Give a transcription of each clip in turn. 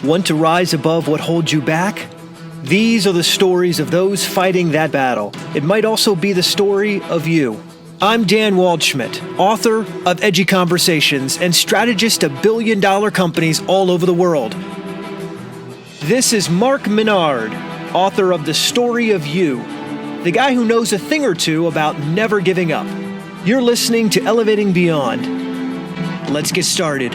Want to rise above what holds you back? These are the stories of those fighting that battle. It might also be the story of you. I'm Dan Waldschmidt, author of Edgy Conversations and strategist of billion-dollar companies all over the world. This is Mark Menard, author of The Story of You, the guy who knows a thing or two about never giving up. You're listening to Elevating Beyond. Let's get started.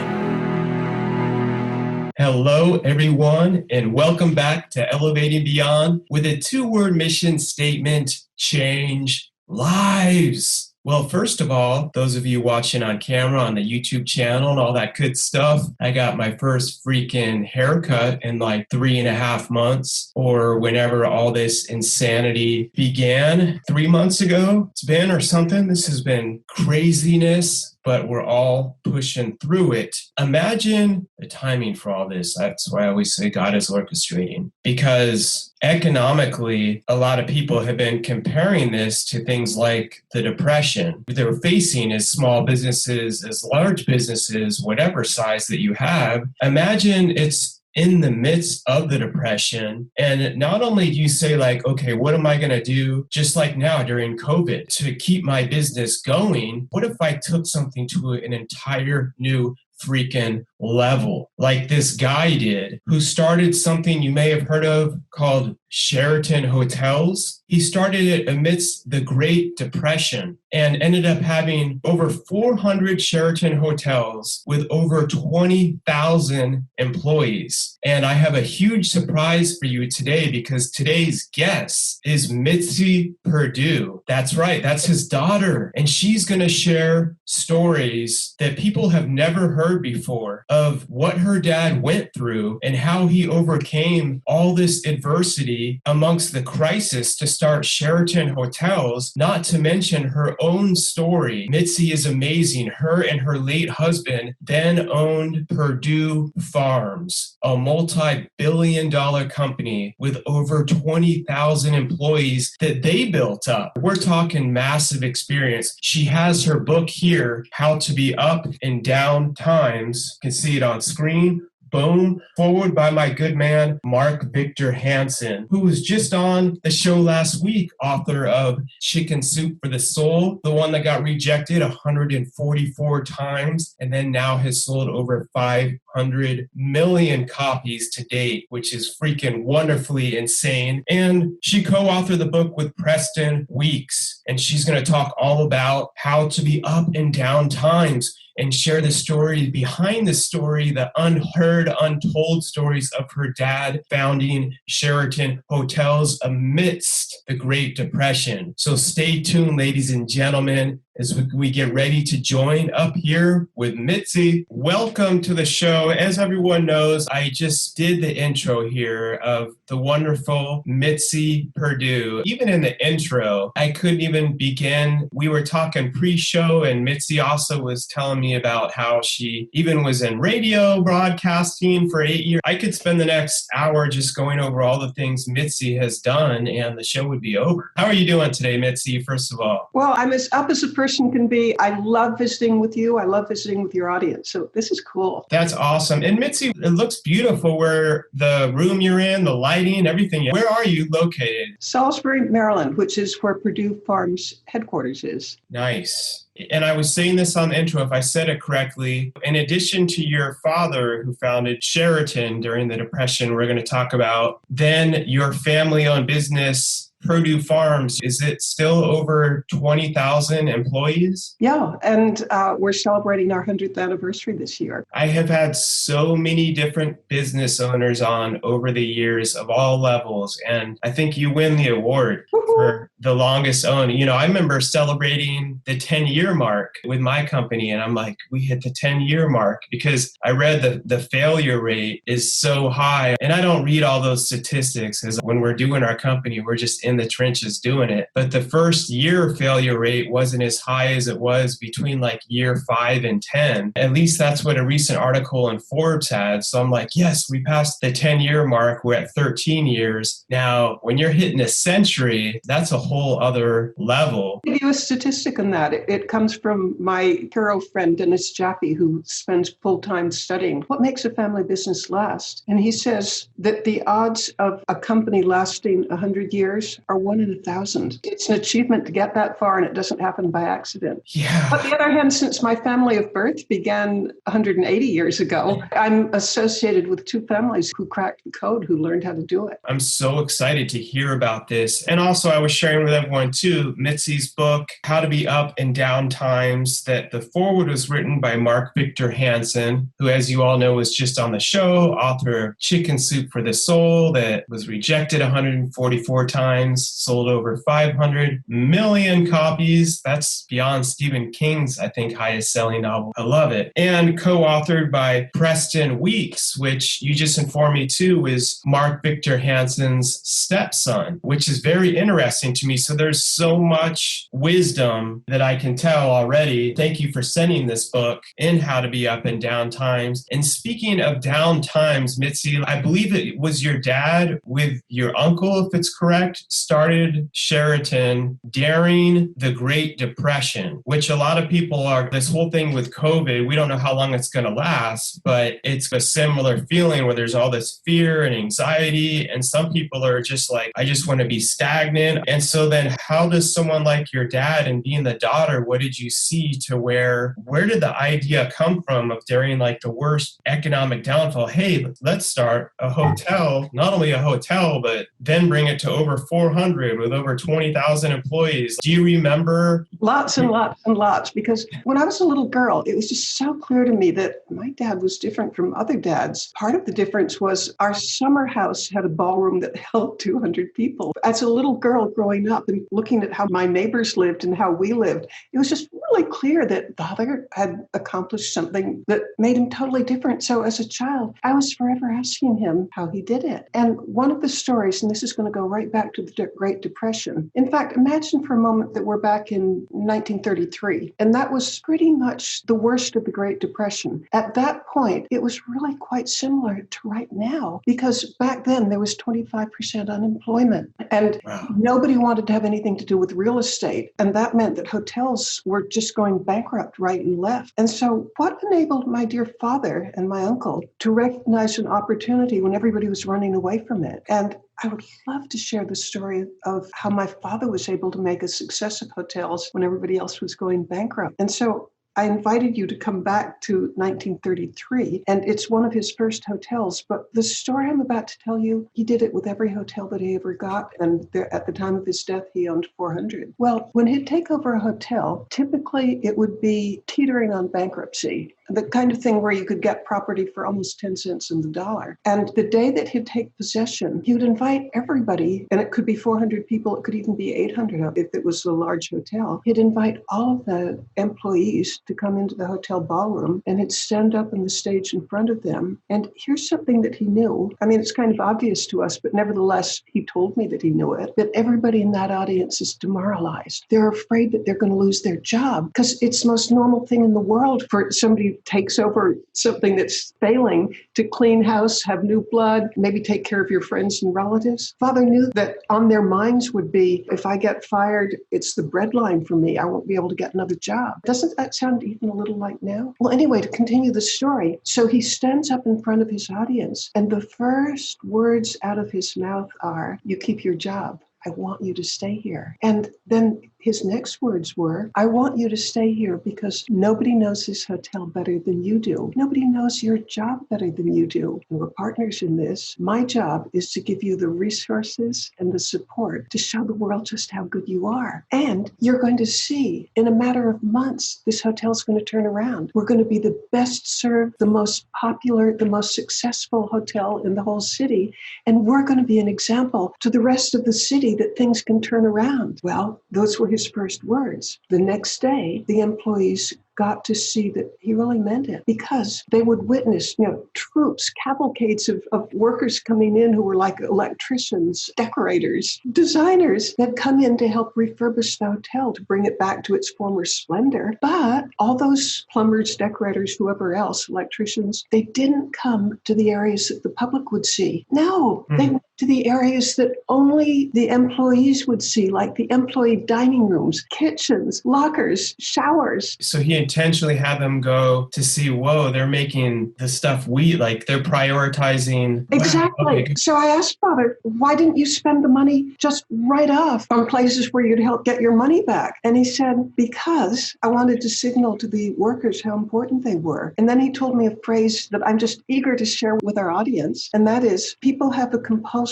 Hello, everyone, and welcome back to Elevating Beyond with a two-word mission statement: change lives. Well, first of all, those of you watching on camera on the YouTube channel and all that good stuff, I got my first freaking haircut in like 3.5 months, or whenever all this insanity began 3 months ago. It's been or something. This has been craziness, but we're all pushing through it. Imagine the timing for all this. That's why I always say God is orchestrating, because economically, a lot of people have been comparing this to things like the Depression. They're facing as small businesses, as large businesses, whatever size that you have. Imagine it's in the midst of the Depression. And not only do you say like, okay, what am I going to do just like now during COVID to keep my business going? What if I took something to an entire new freaking level, like this guy did, who started something you may have heard of called Sheraton Hotels? He started it amidst the Great Depression and ended up having over 400 Sheraton hotels with over 20,000 employees. And I have a huge surprise for you today, because today's guest is Mitzi Perdue. That's right, that's his daughter. And she's going to share stories that people have never heard before of what her dad went through and how he overcame all this adversity amongst the crisis to start Sheraton Hotels, not to mention her own story. Mitzi is amazing. Her and her late husband then owned Perdue Farms, a multi-billion-dollar company with over 20,000 employees that they built up. We're talking massive experience. She has her book here, How to Be Up and Down Times. You can see it on screen. Boom. Forward by my good man, Mark Victor Hansen, who was just on the show last week, author of Chicken Soup for the Soul, the one that got rejected 144 times, and then now has sold over 500 million copies to date, which is freaking wonderfully insane. And she co-authored the book with Preston Weeks, and she's going to talk all about how to be up and down times and share the story behind the story, the unheard, untold stories of her dad founding Sheraton Hotels amidst the Great Depression. So stay tuned, ladies and gentlemen, as we get ready to join up here with Mitzi. Welcome to the show. As everyone knows, I just did the intro here of the wonderful Mitzi Perdue. Even in the intro, I couldn't even begin. We were talking pre-show, and Mitzi also was telling me about how she even was in radio broadcasting for 8 years. I could spend the next hour just going over all the things Mitzi has done, and the show would be over. How are you doing today, Mitzi, first of all? Well, I'm as up as a person can be. I love visiting with you. I love visiting with your audience. So this is cool. That's awesome. And Mitzi, it looks beautiful where the room you're in, the lighting, everything. Where are you located? Salisbury, Maryland, which is where Perdue Farms headquarters is. Nice. And I was saying this on the intro, if I said it correctly, in addition to your father who founded Sheraton during the Depression, we're going to talk about then your family-owned business, Perdue Farms. Is it still over 20,000 employees? Yeah, and we're celebrating our 100th anniversary this year. I have had so many different business owners on over the years of all levels, and I think you win the award for the longest owned. You know, I remember celebrating the 10-year mark with my company, and I'm like, we hit the 10-year mark, because I read the failure rate is so high. And I don't read all those statistics, because when we're doing our company, we're just in in the trenches doing it. But the first year failure rate wasn't as high as it was between like year 5 and 10. At least that's what a recent article in Forbes had. So I'm like, yes, we passed the 10-year mark. We're at 13 years. Now, when you're hitting a century, that's a whole other level. I'll give you a statistic on that. It comes from my hero friend, Dennis Jaffe, who spends full-time studying what makes a family business last. And he says that the odds of a company lasting 100 years are 1 in 1,000. It's an achievement to get that far, and it doesn't happen by accident. Yeah. On the other hand, since my family of birth began 180 years ago, I'm associated with 2 families who cracked the code, who learned how to do it. I'm so excited to hear about this. And also, I was sharing with everyone too, Mitzi's book, How to Be Up and Down Times, that the foreword was written by Mark Victor Hansen, who, as you all know, was just on the show, author of Chicken Soup for the Soul, that was rejected 144 times, sold over 500 million copies. That's beyond Stephen King's, I think, highest selling novel. I love it. And co-authored by Preston Weeks, which you just informed me too is Mark Victor Hansen's stepson, which is very interesting to me. So there's so much wisdom that I can tell already. Thank you for sending this book in How to Be Up and Down Times. And speaking of down times, Mitzi, I believe it was your dad with your uncle, if it's correct, started Sheraton during the Great Depression, which a lot of people are, this whole thing with COVID, we don't know how long it's going to last, but it's a similar feeling where there's all this fear and anxiety. And some people are just like, I just want to be stagnant. And so then how does someone like your dad and being the daughter, what did you see to where did the idea come from of during like the worst economic downfall? Hey, let's start a hotel, not only a hotel, but then bring it to over 400 with over 20,000 employees. Do you remember? Lots and lots and lots, because when I was a little girl, it was just so clear to me that my dad was different from other dads. Part of the difference was our summer house had a ballroom that held 200 people. As a little girl growing up and looking at how my neighbors lived and how we lived, it was just really clear that Father had accomplished something that made him totally different. So as a child, I was forever asking him how he did it. And one of the stories, and this is going to go right back to the Great Depression. In fact, imagine for a moment that we're back in 1933, and that was pretty much the worst of the Great Depression. At that point, it was really quite similar to right now, because back then there was 25% unemployment, and nobody wanted to have anything to do with real estate. And that meant that hotels were just going bankrupt right and left. And so what enabled my dear father and my uncle to recognize an opportunity when everybody was running away from it? And I would love to share the story of how my father was able to make a success of hotels when everybody else was going bankrupt. And so I invited you to come back to 1933, and it's one of his first hotels. But the story I'm about to tell you, he did it with every hotel that he ever got. And at the time of his death, he owned 400. Well, when he'd take over a hotel, typically it would be teetering on bankruptcy, the kind of thing where you could get property for almost 10 cents in the dollar. And the day that he'd take possession, he would invite everybody, and it could be 400 people, it could even be 800 if it was a large hotel. He'd invite all of the employees to come into the hotel ballroom, and he'd stand up on the stage in front of them. And here's something that he knew. I mean, it's kind of obvious to us, but nevertheless, he told me that he knew it, that everybody in that audience is demoralized. They're afraid that they're going to lose their job, because it's the most normal thing in the world for somebody who takes over something that's failing to clean house, have new blood, maybe take care of your friends and relatives. Father knew that on their minds would be, if I get fired, it's the breadline for me. I won't be able to get another job. Doesn't that sound even a little like now? Well, anyway, to continue the story. So he stands up in front of his audience, and the first words out of his mouth are, "You keep your job. I want you to stay here." And then his next words were, "I want you to stay here because nobody knows this hotel better than you do. Nobody knows your job better than you do. And we're partners in this. My job is to give you the resources and the support to show the world just how good you are. And you're going to see in a matter of months, this hotel's going to turn around. We're going to be the best served, the most popular, the most successful hotel in the whole city. And we're going to be an example to the rest of the city that things can turn around." Well, those were his first words. The next day, the employees got to see that he really meant it, because they would witness, troops, cavalcades of workers coming in who were like electricians, decorators, designers that come in to help refurbish the hotel to bring it back to its former splendor. But all those plumbers, decorators, whoever else, electricians, they didn't come to the areas that the public would see. No, they went to the areas that only the employees would see, like the employee dining rooms, kitchens, lockers, showers. So he intentionally had them go to see, whoa, they're making the stuff we like, they're prioritizing. Exactly. Wow, okay. So I asked Father, why didn't you spend the money just right off on places where you'd help get your money back? And he said, because I wanted to signal to the workers how important they were. And then he told me a phrase that I'm just eager to share with our audience. And that is, people have a compulsion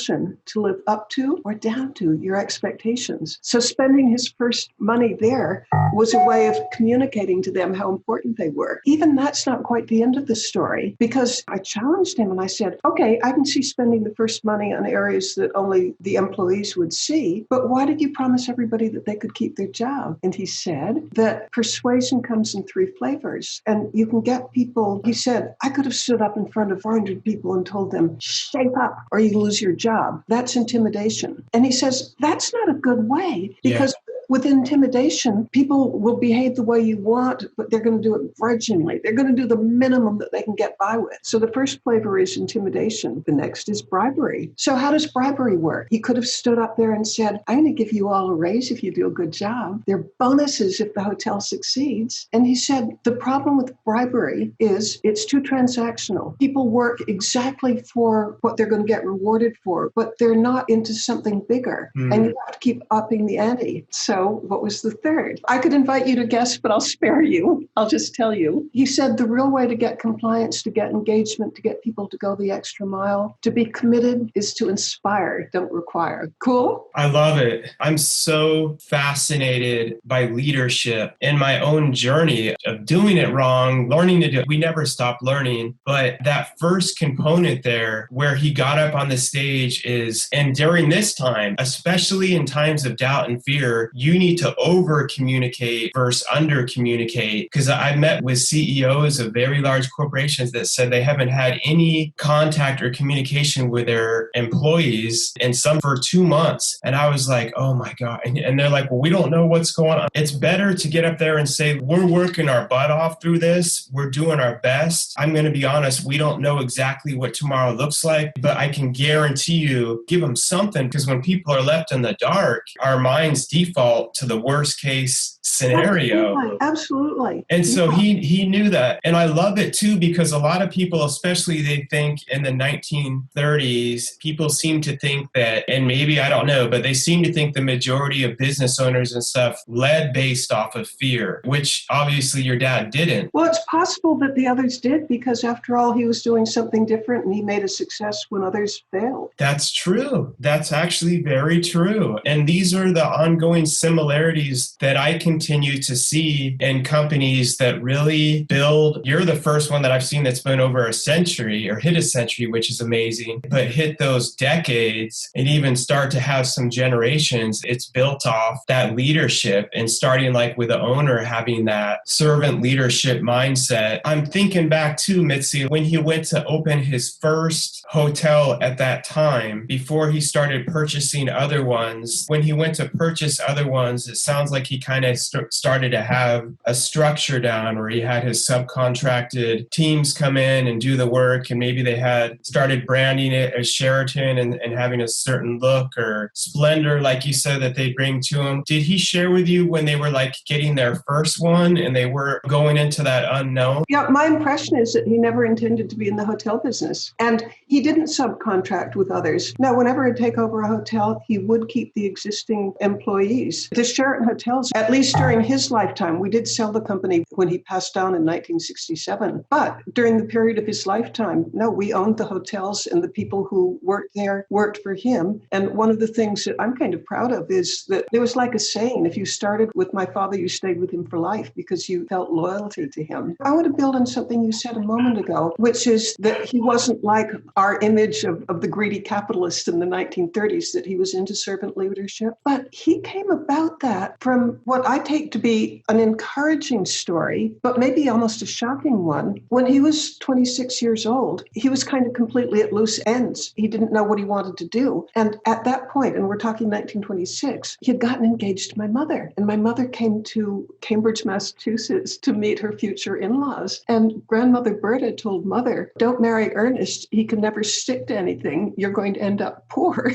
to live up to or down to your expectations. So spending his first money there was a way of communicating to them how important they were. Even that's not quite the end of the story, because I challenged him and I said, okay, I can see spending the first money on areas that only the employees would see, but why did you promise everybody that they could keep their job? And he said that persuasion comes in 3 flavors, and you can get people. He said, I could have stood up in front of 400 people and told them, shape up or you lose your job. That's intimidation. And he says, that's not a good way, because with intimidation, people will behave the way you want, but they're going to do it grudgingly. They're going to do the minimum that they can get by with. So the first flavor is intimidation. The next is bribery. So how does bribery work? He could have stood up there and said, I'm going to give you all a raise if you do a good job. There are bonuses if the hotel succeeds. And he said, the problem with bribery is it's too transactional. People work exactly for what they're going to get rewarded for, but they're not into something bigger. And you have to keep upping the ante. So what was the third? I could invite you to guess, but I'll spare you. I'll just tell you. He said the real way to get compliance, to get engagement, to get people to go the extra mile, to be committed is to inspire, don't require. Cool? I love it. I'm so fascinated by leadership in my own journey of doing it wrong, learning to do it. We never stop learning. But that first component there where he got up on the stage is, and during this time, especially in times of doubt and fear, you need to over communicate versus under communicate. Because I met with CEOs of very large corporations that said they haven't had any contact or communication with their employees, and some for 2 months. And I was like, oh my God. And they're like, well, we don't know what's going on. It's better to get up there and say, we're working our butt off through this. We're doing our best. I'm going to be honest, we don't know exactly what tomorrow looks like, but I can guarantee you, give them something, because when people are left in the dark, our minds default to the worst case scenario. Absolutely. And so he knew that. And I love it too, because a lot of people, especially they think in the 1930s, people seem to think that, and maybe I don't know, but they seem to think the majority of business owners and stuff led based off of fear, which obviously your dad didn't. Well, it's possible that the others did, because after all, he was doing something different and he made a success when others failed. That's true. That's actually very true. And these are the ongoing similarities that I continue to see in companies that really build. You're the first one that I've seen that's been over a century or hit a century, which is amazing, but hit those decades and even start to have some generations. It's built off that leadership, and starting like with the owner having that servant leadership mindset. I'm thinking back to Mitzi, when he went to open his first hotel at that time, before he started purchasing other ones. When he went to purchase other ones, it sounds like he kind of started to have a structure down where he had his subcontracted teams come in and do the work, and maybe they had started branding it as Sheraton and having a certain look or splendor, like you said, that they bring to him. Did he share with you when they were like getting their first one and they were going into that unknown? Yeah, my impression is that he never intended to be in the hotel business, and he didn't subcontract with others. Now, whenever he'd take over a hotel, he would keep the existing employees. The Sheraton hotels, at least during his lifetime, we did sell the company when he passed on in 1967. But during the period of his lifetime, no, we owned the hotels, and the people who worked there worked for him. And one of the things that I'm kind of proud of is that there was like a saying, if you started with my father, you stayed with him for life because you felt loyalty to him. I want to build on something you said a moment ago, which is that he wasn't like our image of the greedy capitalist in the 1930s, that he was into servant leadership. But he came about that from what I take take to be an encouraging story, but maybe almost a shocking one. When he was 26 years old, he was kind of completely at loose ends. He didn't know what he wanted to do. And at that point, and we're talking 1926, he had gotten engaged to my mother. And my mother came to Cambridge, Massachusetts to meet her future in-laws. And grandmother Berta told mother, don't marry Ernest. He can never stick to anything. You're going to end up poor.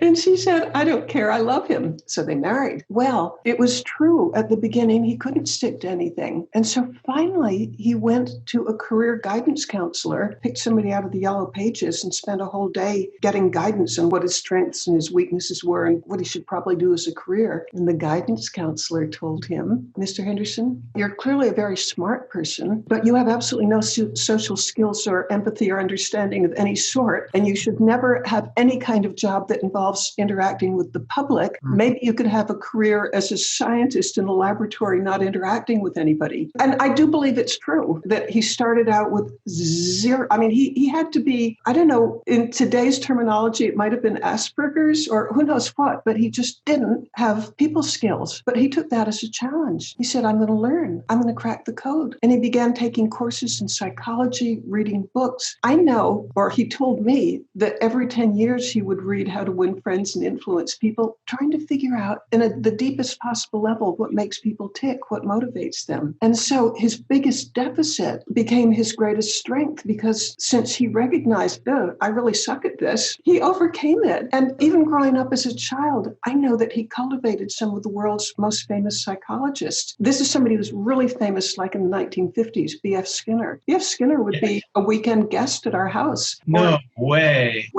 And she said, I don't care. I love him. So they married. Well, it was true at the beginning. He couldn't stick to anything. And so finally, he went to a career guidance counselor, picked somebody out of the yellow pages and spent a whole day getting guidance on what his strengths and his weaknesses were and what he should probably do as a career. And the guidance counselor told him, Mr. Henderson, you're clearly a very smart person, but you have absolutely no social skills or empathy or understanding of any sort. And you should never have any kind of job that involves interacting with the public. Maybe you could have a career as a scientist in a laboratory, not interacting with anybody. And I do believe it's true that he started out with zero. I mean, he had to be, I don't know, in today's terminology, it might have been Asperger's or who knows what, but he just didn't have people skills. But he took that as a challenge. He said, I'm going to learn. I'm going to crack the code. And he began taking courses in psychology, reading books. I know, or he told me, that every 10 years he would read How to Win Friends and Influence People, trying to figure out the deepest possible level what makes people tick, what motivates them. And so his biggest deficit became his greatest strength, because since he recognized, oh, I really suck at this, he overcame it. And even growing up as a child, I know that he cultivated some of the world's most famous psychologists. This is somebody who was really famous like in the 1950s, B.F. Skinner. B.F. Skinner would be a weekend guest at our house. No way.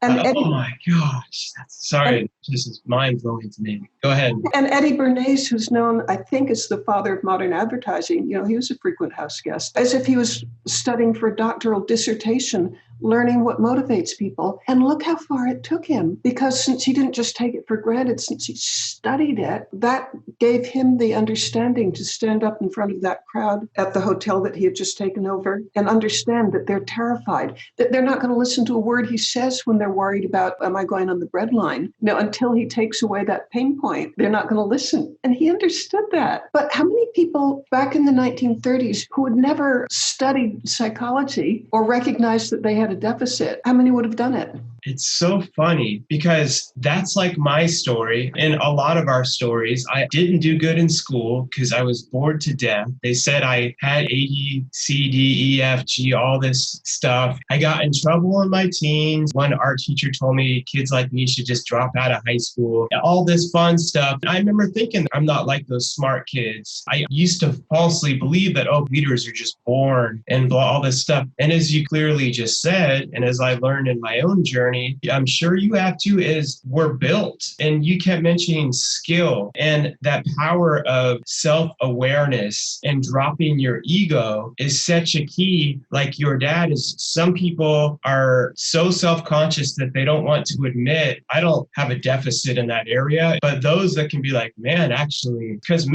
And Oh my gosh. This is mind-blowing to me. Go ahead. And Eddie Bernays, who's known, I think, as the father of modern advertising, he was a frequent house guest, as if he was studying for a doctoral dissertation, learning what motivates people. And look how far it took him, because since he didn't just take it for granted, since he studied it, that gave him the understanding to stand up in front of that crowd at the hotel that he had just taken over and understand that they're terrified, that they're not going to listen to a word he says when they're worried about, am I going on the bread line? Until he takes away that pain point, they're not going to listen. And he understood that. But how many people back in the 1930s who had never studied psychology or recognized that they had a deficit, how many would have done it? It's so funny because that's like my story and a lot of our stories. I didn't do good in school because I was bored to death. They said I had AD, CD, E, F, G, all this stuff. I got in trouble in my teens. One art teacher told me kids like me should just drop out of high school. All this fun stuff. I remember thinking I'm not like those smart kids. I used to falsely believe that, leaders are just born and all this stuff. And as you clearly just said, and as I learned in my own journey, I'm sure you have to, is we're built. And you kept mentioning skill and that power of self-awareness and dropping your ego is such a key. Like your dad is, some people are so self-conscious that they don't want to admit, I don't have a deficit in that area. But those that can be like, man, actually, because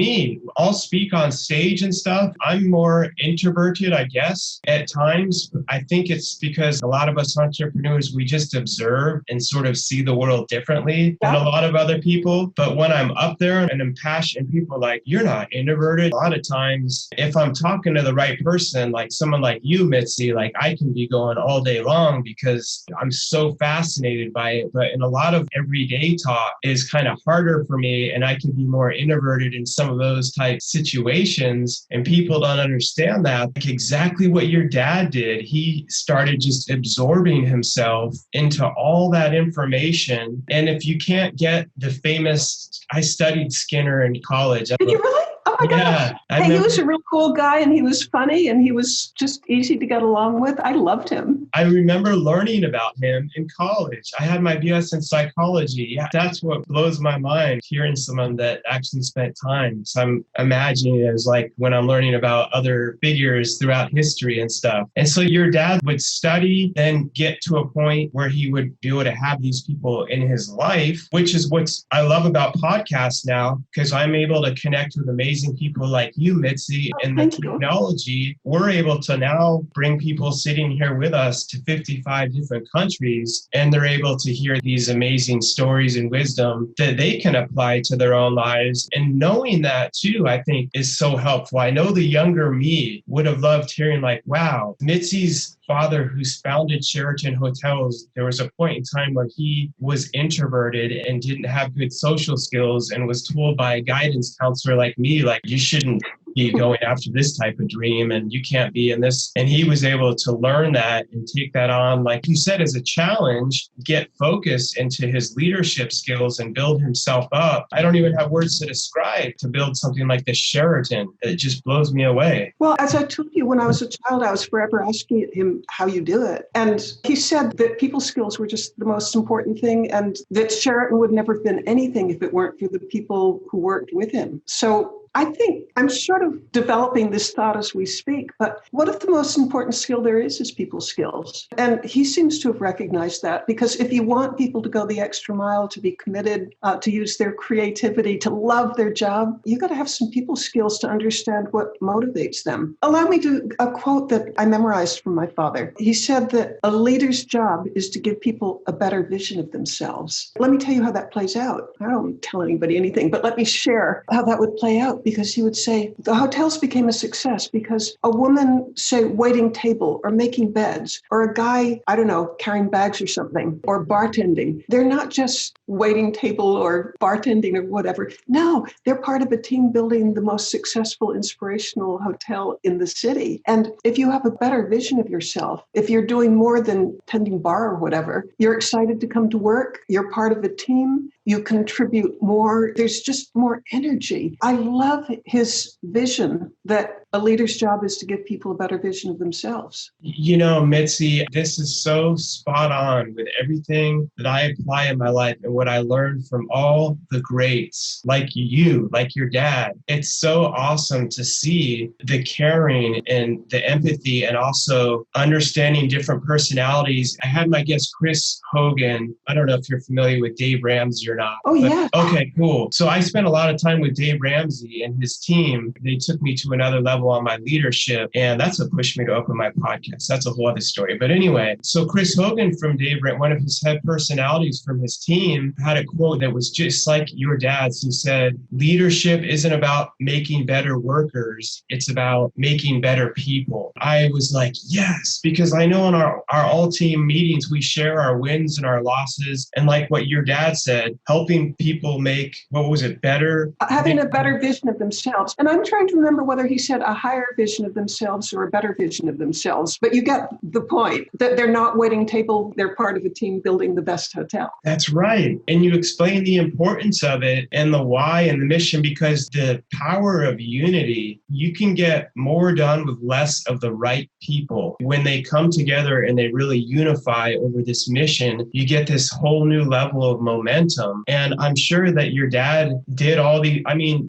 I'll speak on stage and stuff. I'm more introverted, I guess, at times. I think it's because a lot of us entrepreneurs, we just observe and sort of see the world differently than a lot of other people. But when I'm up there and I'm passionate, people are like, you're not introverted. A lot of times, if I'm talking to the right person, like someone like you, Mitzi, like I can be going all day long because I'm so fascinated by it. But in a lot of everyday talk is kind of harder for me, and I can be more introverted in some of those type situations. And people don't understand that. Like exactly what your dad did. He started just absorbing himself into all that information. And if you can't get the famous, I studied Skinner in college. Did you really? Oh my Yeah, God. He was a real cool guy, and he was funny, and he was just easy to get along with. I loved him. I remember learning about him in college. I had my BS in psychology. Yeah, that's what blows my mind, hearing someone that actually spent time. So I'm imagining it as like when I'm learning about other figures throughout history and stuff. And so your dad would study, then get to a point where he would be able to have these people in his life, which is what I love about podcasts now, because I'm able to connect with amazing amazing people like you, Mitzi, and the Thank you. technology, we're able to now bring people sitting here with us to 55 different countries, and they're able to hear these amazing stories and wisdom that they can apply to their own lives. And knowing that too, I think is so helpful. I know the younger me would have loved hearing like, wow, Mitzi's father who's founded Sheraton Hotels, there was a point in time where he was introverted and didn't have good social skills and was told by a guidance counselor like me, like, you shouldn't be going after this type of dream and you can't be in this. And he was able to learn that and take that on, like you said, as a challenge, get focused into his leadership skills and build himself up. I don't even have words to describe to build something like the Sheraton. It just blows me away. Well, as I told you, when I was a child, I was forever asking him how you do it. And he said that people skills were just the most important thing and that Sheraton would never have been anything if it weren't for the people who worked with him. So I think I'm sort of developing this thought as we speak, but what if the most important skill there is people skills? And he seems to have recognized that, because if you want people to go the extra mile, to be committed, to use their creativity, to love their job, you got to have some people skills to understand what motivates them. Allow me to a quote that I memorized from my father. He said that a leader's job is to give people a better vision of themselves. Let me tell you how that plays out. I don't tell anybody anything, but let me share how that would play out. Because he would say the hotels became a success because a woman, say, waiting table or making beds, or a guy, I don't know, carrying bags or something, or bartending. They're not just waiting table or bartending or whatever. No, they're part of a team building the most successful, inspirational hotel in the city. And if you have a better vision of yourself, if you're doing more than tending bar or whatever, you're excited to come to work, you're part of a team, you contribute more, there's just more energy. I love his vision that a leader's job is to give people a better vision of themselves. You know, Mitzi, this is so spot on with everything that I apply in my life and what I learned from all the greats like you, like your dad. It's so awesome to see the caring and the empathy and also understanding different personalities. I had my guest, Chris Hogan. I don't know if you're familiar with Dave Ramsey or not. Oh, yeah. Okay, cool. So I spent a lot of time with Dave Ramsey and his team. They took me to another level on my leadership, and that's what pushed me to open my podcast. That's a whole other story. But anyway, so Chris Hogan from Dave, one of his head personalities from his team, had a quote that was just like your dad's. He said, leadership isn't about making better workers. It's about making better people. I was like, yes, because I know in our all team meetings, we share our wins and our losses. And like what your dad said, helping people make, what was it, better? Having a better vision of themselves. And I'm trying to remember whether he said a higher vision of themselves or a better vision of themselves. But you get the point, that they're not waiting table, they're part of a team building the best hotel. That's right. And you explain the importance of it and the why and the mission, because the power of unity, you can get more done with less of the right people. When they come together and they really unify over this mission, you get this whole new level of momentum. And I'm sure that your dad did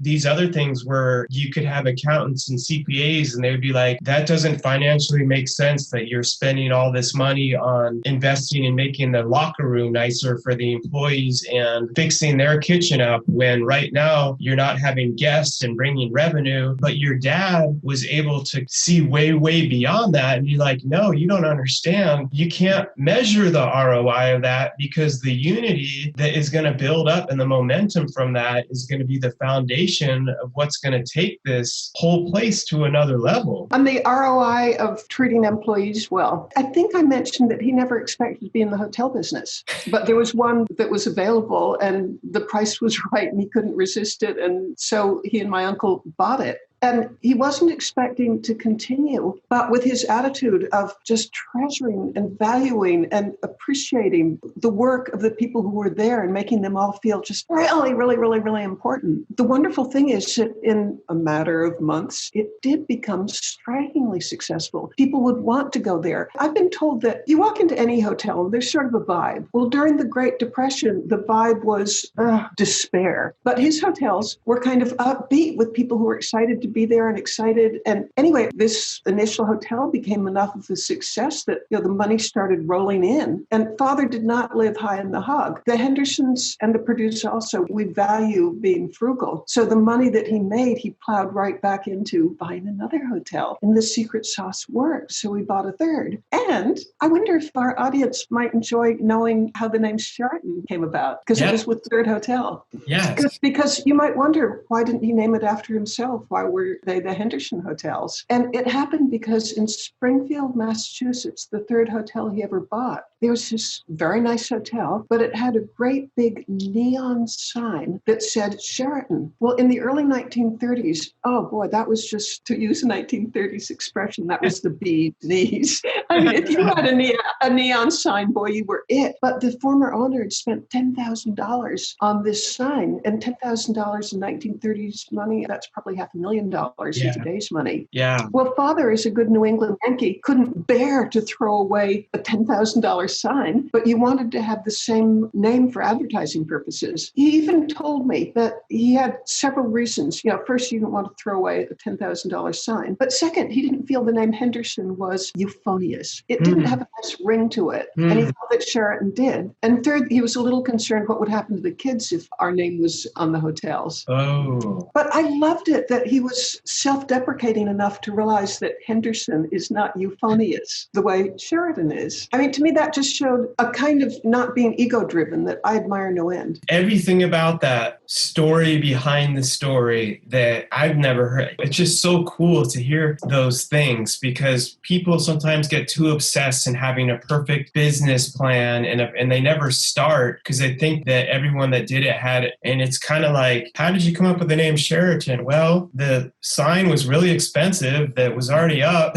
these other things where you could have accountants and CPAs and they would be like, that doesn't financially make sense that you're spending all this money on investing in making the locker room nicer for the employees and fixing their kitchen up when right now you're not having guests and bringing revenue. But your dad was able to see way, way beyond that and be like, no, you don't understand. You can't measure the ROI of that because the unity that is going to build up and the momentum from that is going to be the foundation of what's going to take this whole place to another level. On the ROI of treating employees well, I think I mentioned that he never expected to be in the hotel business, but there was one that was available and the price was right and he couldn't resist it. And so he and my uncle bought it. And he wasn't expecting to continue, but with his attitude of just treasuring and valuing and appreciating the work of the people who were there and making them all feel just really, really, really, really important. The wonderful thing is that in a matter of months, it did become strikingly successful. People would want to go there. I've been told that you walk into any hotel and there's sort of a vibe. Well, during the Great Depression, the vibe was despair. But his hotels were kind of upbeat with people who were excited to be there and excited. And anyway, this initial hotel became enough of a success that the money started rolling in. And Father did not not live high in the hog. The Hendersons and the Perdues also, we value being frugal. So the money that he made, he plowed right back into buying another hotel. And the secret sauce worked. So we bought a third. And I wonder if our audience might enjoy knowing how the name Sheraton came about, because it was with Third Hotel. Yes. Because you might wonder, why didn't he name it after himself? Why were they the Henderson hotels? And it happened because in Springfield, Massachusetts, the third hotel he ever bought, there was this very nice hotel, but it had a great big neon sign that said Sheraton. Well, in the early 1930s, oh boy, that was just, to use a 1930s expression, that was the bee's knees. I mean, if you had a neon sign, boy, you were it. But the former owner had spent $10,000 on this sign, and $10,000 in 1930s money, that's probably $500,000 in today's money. Yeah. Well, father, as a good New England Yankee, couldn't bear to throw away a $10,000 sign, but you wanted to have the same name for advertising purposes. He even told me that he had several reasons. First, you didn't want to throw away a $10,000 sign. But second, he didn't feel the name Henderson was euphonious. It didn't have a nice ring to it. And he thought that Sheraton did. And third, he was a little concerned what would happen to the kids if our name was on the hotels. Oh. But I loved it that he was self-deprecating enough to realize that Henderson is not euphonious the way Sheraton is. I mean, to me, that just showed a kind of not being ego-driven that I admire no end. Everything about that story behind the story that I've never heard. It's just so cool to hear those things, because people sometimes get too obsessed in having a perfect business plan and they never start because they think that everyone that did it had it. And it's kind of like, how did you come up with the name Sheraton? Well, the sign was really expensive that was already up.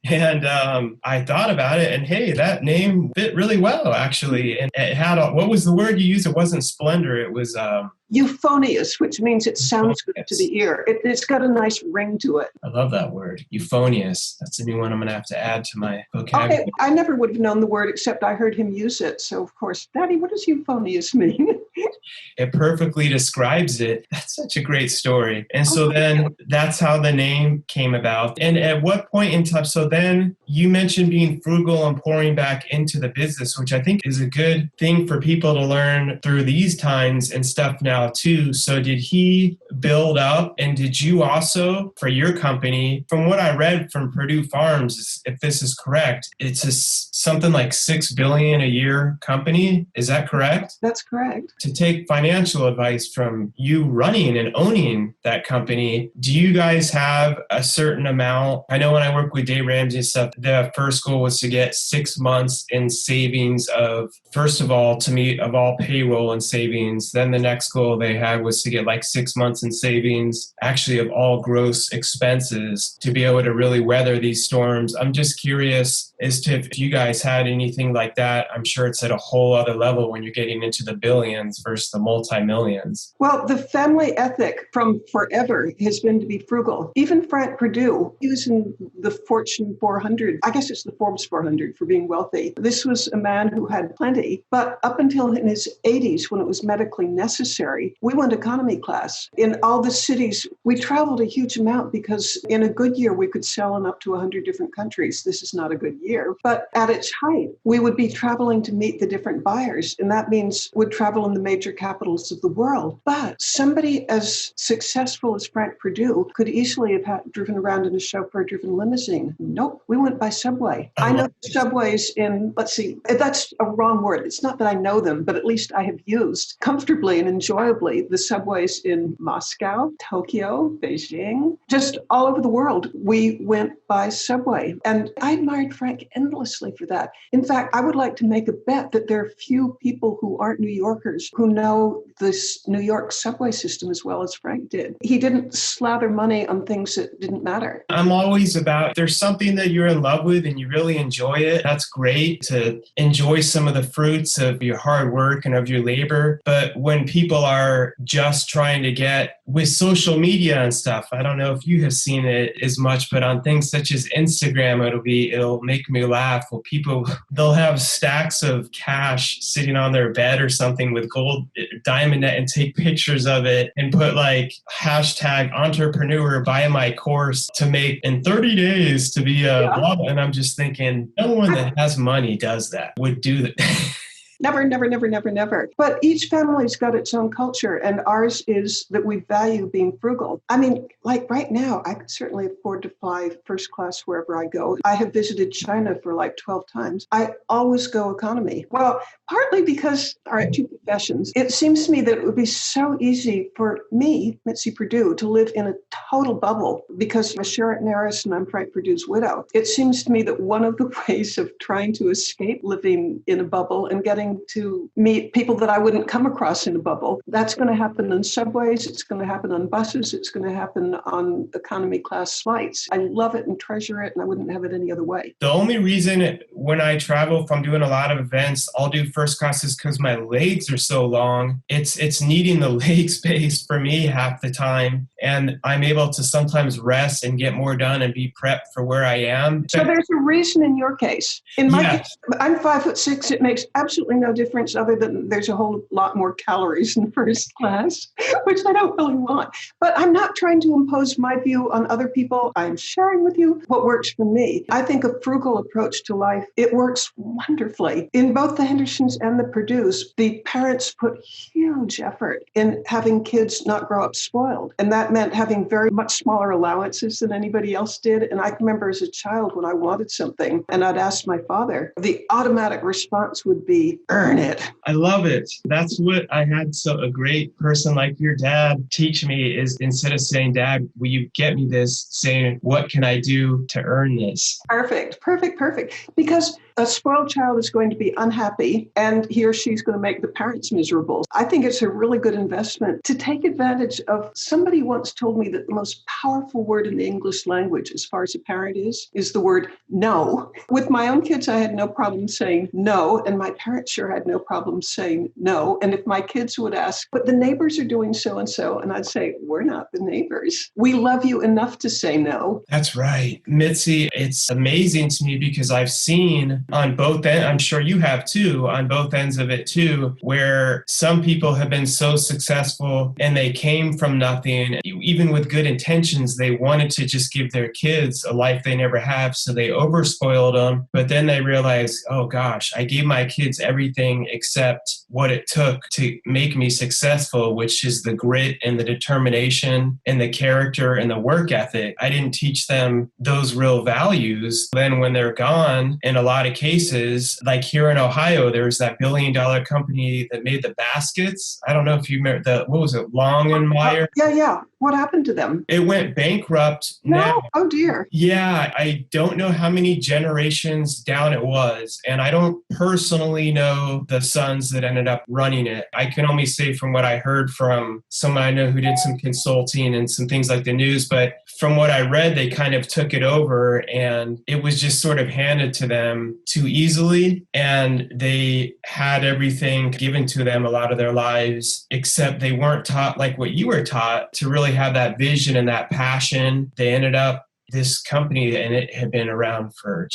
And I thought about it, and hey, that name fit really well, actually. And it had what was the word you used? It wasn't splendor. It was euphonious, which means it sounds good to the ear. It's got a nice ring to it. I love that word, euphonious. That's a new one I'm going to have to add to my vocabulary. Okay, I never would have known the word except I heard him use it. So, of course, Daddy, what does euphonious mean? It perfectly describes it. That's such a great story. And so then that's how the name came about. And at what point in time, so then you mentioned being frugal and pouring back into the business, which I think is a good thing for people to learn through these times and stuff now too. So did he build up, and did you also, for your company, from what I read from Perdue Farms, if this is correct, it's something like $6 billion a year company. Is that correct? That's correct. To take financial advice from you running and owning that company, do you guys have a certain amount? I know when I work with Dave Ramsey and stuff, the first goal was to get 6 months in savings of, first of all, to meet of all payroll and savings. Then the next goal they had was to get like 6 months in savings, actually of all gross expenses, to be able to really weather these storms. I'm just curious as to if you guys had anything like that. I'm sure it's at a whole other level when you're getting into the billions versus the multi-millions. Well, the family ethic from forever has been to be frugal. Even Frank Perdue, he was in the Fortune 400. I guess it's the Forbes 400 for being wealthy. This was a man who had plenty, but up until in his 80s, when it was medically necessary, we went economy class. In all the cities, we traveled a huge amount because in a good year, we could sell in up to 100 different countries. This is not a good year, but at its height, we would be traveling to meet the different buyers. And that means we'd travel in the major capitals of the world. But somebody as successful as Frank Perdue could easily have driven around in a chauffeur-driven limousine. Nope, we went by subway. I know subways in, let's see, that's a wrong word. It's not that I know them, but at least I have used comfortably and enjoyably the subways in Moscow, Tokyo, Beijing, just all over the world. We went by subway. And I admired Frank endlessly for that. In fact, I would like to make a bet that there are few people who aren't New Yorkers who know this New York subway system as well as Frank did. He didn't slather money on things that didn't matter. I'm always about, if there's something that you're in love with and you really enjoy it, that's great to enjoy some of the fruits of your hard work and of your labor. But when people are just trying to get with social media and stuff, I don't know if you have seen it as much, but on things such as Instagram, it'll make me laugh. Well, people, they'll have stacks of cash sitting on their bed or something with gold diamond net and take pictures of it and put like hashtag entrepreneur buy my course to make in 30 days to be a blah, blah. And I'm just thinking, no one that has money does that, would do that. Never, never, never, never, never. But each family's got its own culture, and ours is that we value being frugal. I mean, like right now, I could certainly afford to fly first class wherever I go. I have visited China for like 12 times. I always go economy. Well, partly because, all right, two confessions. It seems to me that it would be so easy for me, Mitzi Perdue, to live in a total bubble because I'm a Sheraton heiress and I'm Frank Perdue's widow. It seems to me that one of the ways of trying to escape living in a bubble and getting to meet people that I wouldn't come across in a bubble, that's going to happen on subways, it's going to happen on buses, it's going to happen on economy class flights. I love it and treasure it, and I wouldn't have it any other way. The only reason when I travel, if I'm doing a lot of events, I'll do first class is because my legs are so long. It's needing the leg space for me half the time. And I'm able to sometimes rest and get more done and be prepped for where I am. So there's a reason in your case. In my case, I'm 5'6". It makes absolutely no difference other than there's a whole lot more calories in first class, which I don't really want. But I'm not trying to impose my view on other people. I'm sharing with you what works for me. I think a frugal approach to life, it works wonderfully. In both the Hendersons and the Perdues, the parents put huge effort in having kids not grow up spoiled. And that meant having very much smaller allowances than anybody else did. And I remember as a child when I wanted something and I'd ask my father, the automatic response would be, earn it. I love it. That's what I had a great person like your dad teach me is instead of saying, Dad, will you get me this, saying, what can I do to earn this? Perfect. Because a spoiled child is going to be unhappy and he or she's going to make the parents miserable. I think it's a really good investment to take advantage of. Somebody once told me that the most powerful word in the English language as far as a parent is the word no. With my own kids, I had no problem saying no, and my parents sure had no problem saying no. And if my kids would ask, but the neighbors are doing so and so, and I'd say, we're not the neighbors. We love you enough to say no. That's right. Mitzi, it's amazing to me because I've seen on both ends, I'm sure you have too, on both ends of it too, where some people have been so successful and they came from nothing. Even with good intentions, they wanted to just give their kids a life they never have, so they overspoiled them. But then they realized, oh gosh, I gave my kids everything except what it took to make me successful, which is the grit and the determination and the character and the work ethic. I didn't teach them those real values. Then when they're gone, in a lot of cases, like here in Ohio, there was that $1 billion company that made the baskets. I don't know if you remember what was it, Long and Meyer? Yeah. What happened to them? It went bankrupt. No. Now. Oh dear. Yeah, I don't know how many generations down it was. And I don't personally know the sons that ended up running it. I can only say from what I heard from someone I know who did some consulting and some things like the news. But from what I read, they kind of took it over and it was just sort of handed to them too easily. And they had everything given to them a lot of their lives, except they weren't taught like what you were taught to really have that vision and that passion. They ended up this company, and it had been around for,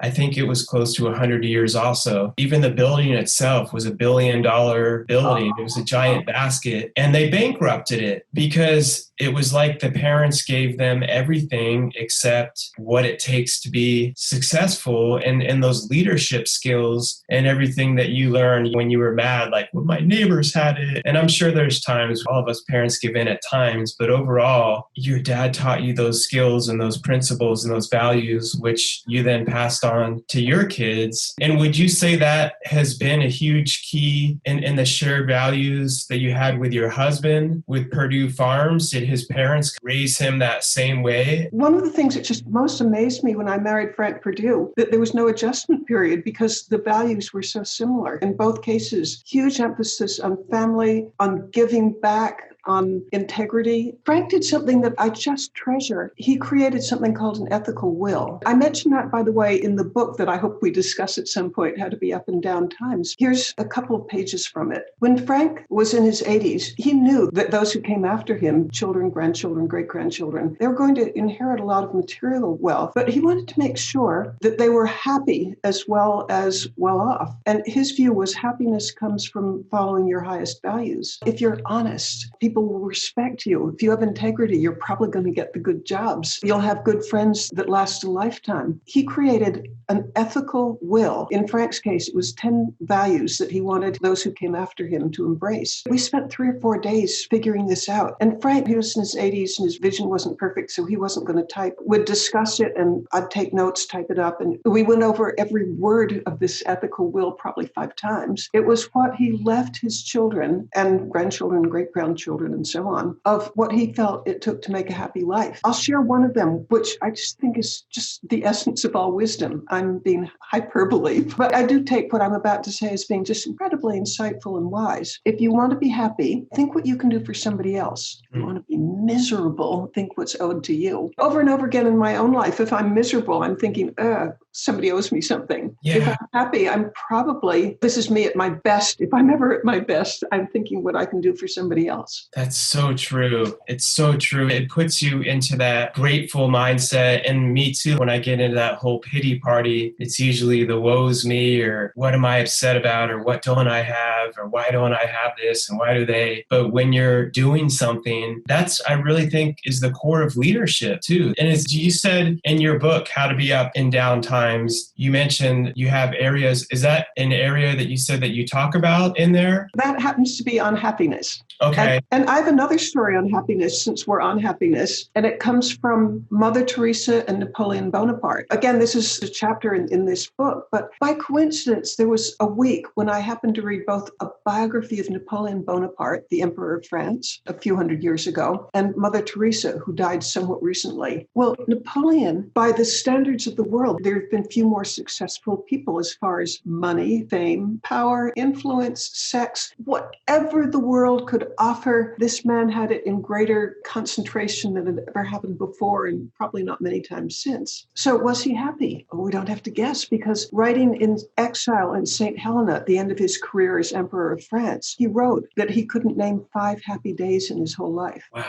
I think it was close to 100 years also. Even the building itself was $1 billion building. It was a giant basket, and they bankrupted it because it was like the parents gave them everything except what it takes to be successful and those leadership skills and everything that you learned when you were mad, like, well, my neighbors had it. And I'm sure there's times all of us parents give in at times, but overall, your dad taught you those skills and those principles and those values, which you then passed on to your kids. And would you say that has been a huge key in the shared values that you had with your husband, with Perdue Farms? Did his parents raise him that same way? One of the things that just most amazed me when I married Frank Perdue, that there was no adjustment period because the values were so similar. In both cases, huge emphasis on family, on giving back, on integrity. Frank did something that I just treasure. He created something called an ethical will. I mentioned that, by the way, in the book that I hope we discuss at some point, How to Be Up and Down Times. Here's a couple of pages from it. When Frank was in his 80s, he knew that those who came after him, children, grandchildren, great-grandchildren, they were going to inherit a lot of material wealth, but he wanted to make sure that they were happy as well as well off. And his view was happiness comes from following your highest values. If you're honest, people people will respect you. If you have integrity, you're probably going to get the good jobs. You'll have good friends that last a lifetime. He created an ethical will. In Frank's case, it was 10 values that he wanted those who came after him to embrace. We spent 3 or 4 days figuring this out. And Frank, he was in his 80s and his vision wasn't perfect, so he wasn't going to type. We'd discuss it and I'd take notes, type it up. And we went over every word of this ethical will probably 5 times. It was what he left his children and grandchildren, great-grandchildren, and so on, of what he felt it took to make a happy life. I'll share one of them, which I just think is just the essence of all wisdom. I'm being hyperbole, but I do take what I'm about to say as being just incredibly insightful and wise. If you want to be happy, think what you can do for somebody else. If you want to be miserable, think what's owed to you. Over and over again in my own life, if I'm miserable, I'm thinking, somebody owes me something. Yeah. If I'm happy, I'm probably, this is me at my best. If I'm ever at my best, I'm thinking what I can do for somebody else. That's so true. It's so true. It puts you into that grateful mindset. And me too, when I get into that whole pity party, it's usually the woe's me, or what am I upset about, or what don't I have, or why don't I have this, and why do they? But when you're doing something, that's, I really think, is the core of leadership too. And as you said in your book, How to Be Up in Down Times, you mentioned you have areas. Is that an area that you said that you talk about in there? That happens to be on happiness. Okay. And I have another story on happiness, since we're on happiness, and it comes from Mother Teresa and Napoleon Bonaparte. Again, this is a chapter in this book, but by coincidence, there was a week when I happened to read both a biography of Napoleon Bonaparte, the Emperor of France, a few hundred years ago, and Mother Teresa, who died somewhat recently. Well, Napoleon, by the standards of the world, there have been few more successful people as far as money, fame, power, influence, sex, whatever the world could offer. This man had it in greater concentration than had ever happened before, and probably not many times since. So was he happy? Oh, we don't have to guess, because writing in exile in St. Helena at the end of his career as Emperor of France, he wrote that he couldn't name 5 happy days in his whole life. Wow.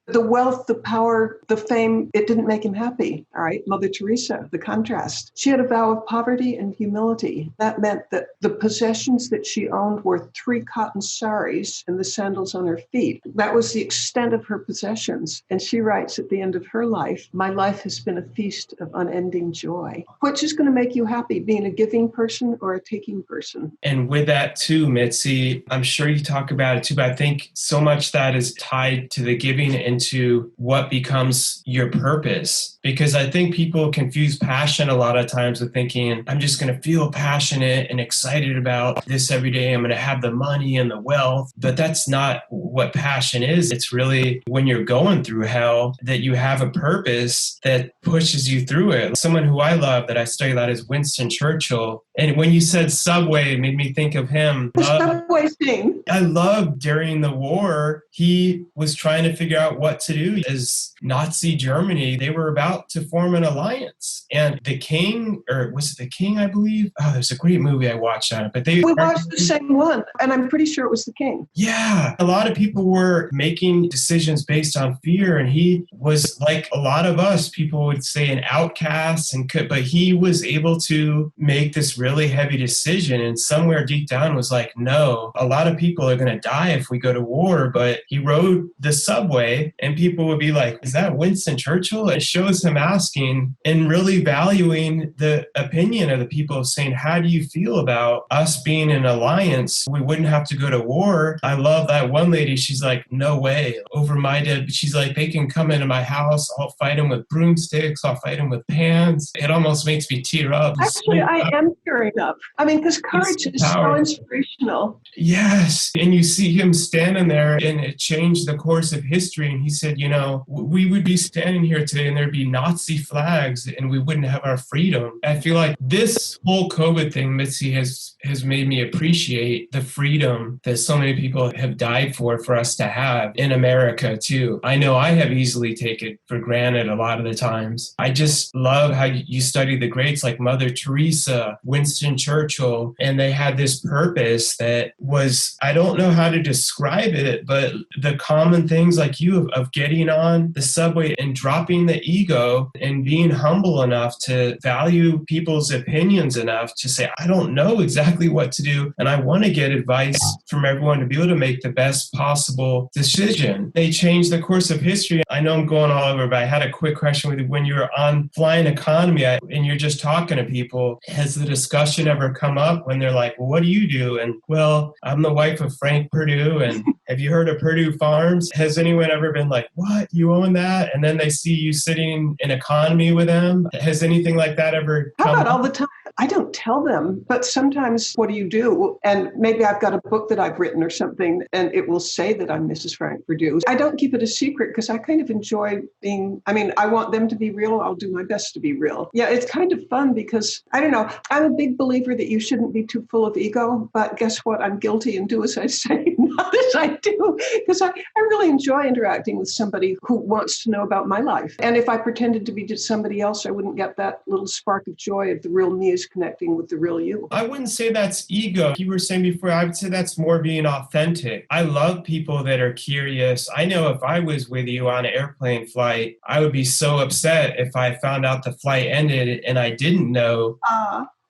The wealth, the power, the fame, it didn't make him happy. All right. Mother Teresa, the contrast. She had a vow of poverty and humility. That meant that the possessions that she owned were 3 cotton saris and the sandals on her feet. That was the extent of her possessions. And she writes at the end of her life, my life has been a feast of unending joy. Which is going to make you happy, being a giving person or a taking person? And with that too, Mitzi, I'm sure you talk about it too, but I think so much that is tied to the giving and into what becomes your purpose. Because I think people confuse passion a lot of times with thinking, I'm just going to feel passionate and excited about this every day. I'm going to have the money and the wealth. But that's not what passion is. It's really when you're going through hell that you have a purpose that pushes you through it. Someone who I love that I study a lot is Winston Churchill. And when you said subway, it made me think of him. The subway scene. I love during the war, he was trying to figure out what to do. As Nazi Germany, they were about to form an alliance. And the king, or was it the king, I believe? Oh, there's a great movie I watched on it. But we watched the same one, and I'm pretty sure it was the king. Yeah. A lot of people were making decisions based on fear. And he was like a lot of us, people would say an outcast, but he was able to make this really heavy decision. And somewhere deep down was like, no, a lot of people are going to die if we go to war. But he rode the subway and people would be like, is that Winston Churchill? It shows him asking and really valuing the opinion of the people, saying, how do you feel about us being in an alliance? We wouldn't have to go to war. I love that one lady. She's like, no way, over my dead. She's like, they can come into my house. I'll fight them with broomsticks. I'll fight them with pans. It almost makes me tear up. Actually, I am tearing up. I mean, because courage is so inspirational. Yes. And you see him standing there, and it changed the course of history. And he said, you know, we would be standing here today and there'd be Nazi flags and we wouldn't have our freedom. I feel like this whole COVID thing, Mitzi, has made me appreciate the freedom that so many people have died for us to have in America too. I know I have easily taken for granted a lot of the times. I just love how you study the greats like Mother Teresa, Winston Churchill, and they had this purpose that was, I don't know how to describe it, but the common things like you of getting on the subway and dropping the ego and being humble enough to value people's opinions enough to say, I don't know exactly exactly what to do. And I want to get advice from everyone to be able to make the best possible decision. They changed the course of history. I know I'm going all over, but I had a quick question with you. When you're on flying economy and you're just talking to people, has the discussion ever come up when they're like, well, what do you do? And well, I'm the wife of Frank Perdue. And have you heard of Perdue Farms? Has anyone ever been like, what, you own that? And then they see you sitting in economy with them. Has anything like that ever How come about up? all the time? I don't tell them, but sometimes what do you do? And maybe I've got a book that I've written or something, and it will say that I'm Mrs. Frank Perdue. I don't keep it a secret because I kind of enjoy being, I want them to be real. I'll do my best to be real. Yeah, it's kind of fun because, I don't know, I'm a big believer that you shouldn't be too full of ego, but guess what? I'm guilty and do as I say, not as I do, because I really enjoy interacting with somebody who wants to know about my life. And if I pretended to be just somebody else, I wouldn't get that little spark of joy of the real me is connecting with the real you. I wouldn't say that's ego. You were saying before, I would say that's more being authentic. I love people that are curious. I know if I was with you on an airplane flight, I would be so upset if I found out the flight ended and I didn't know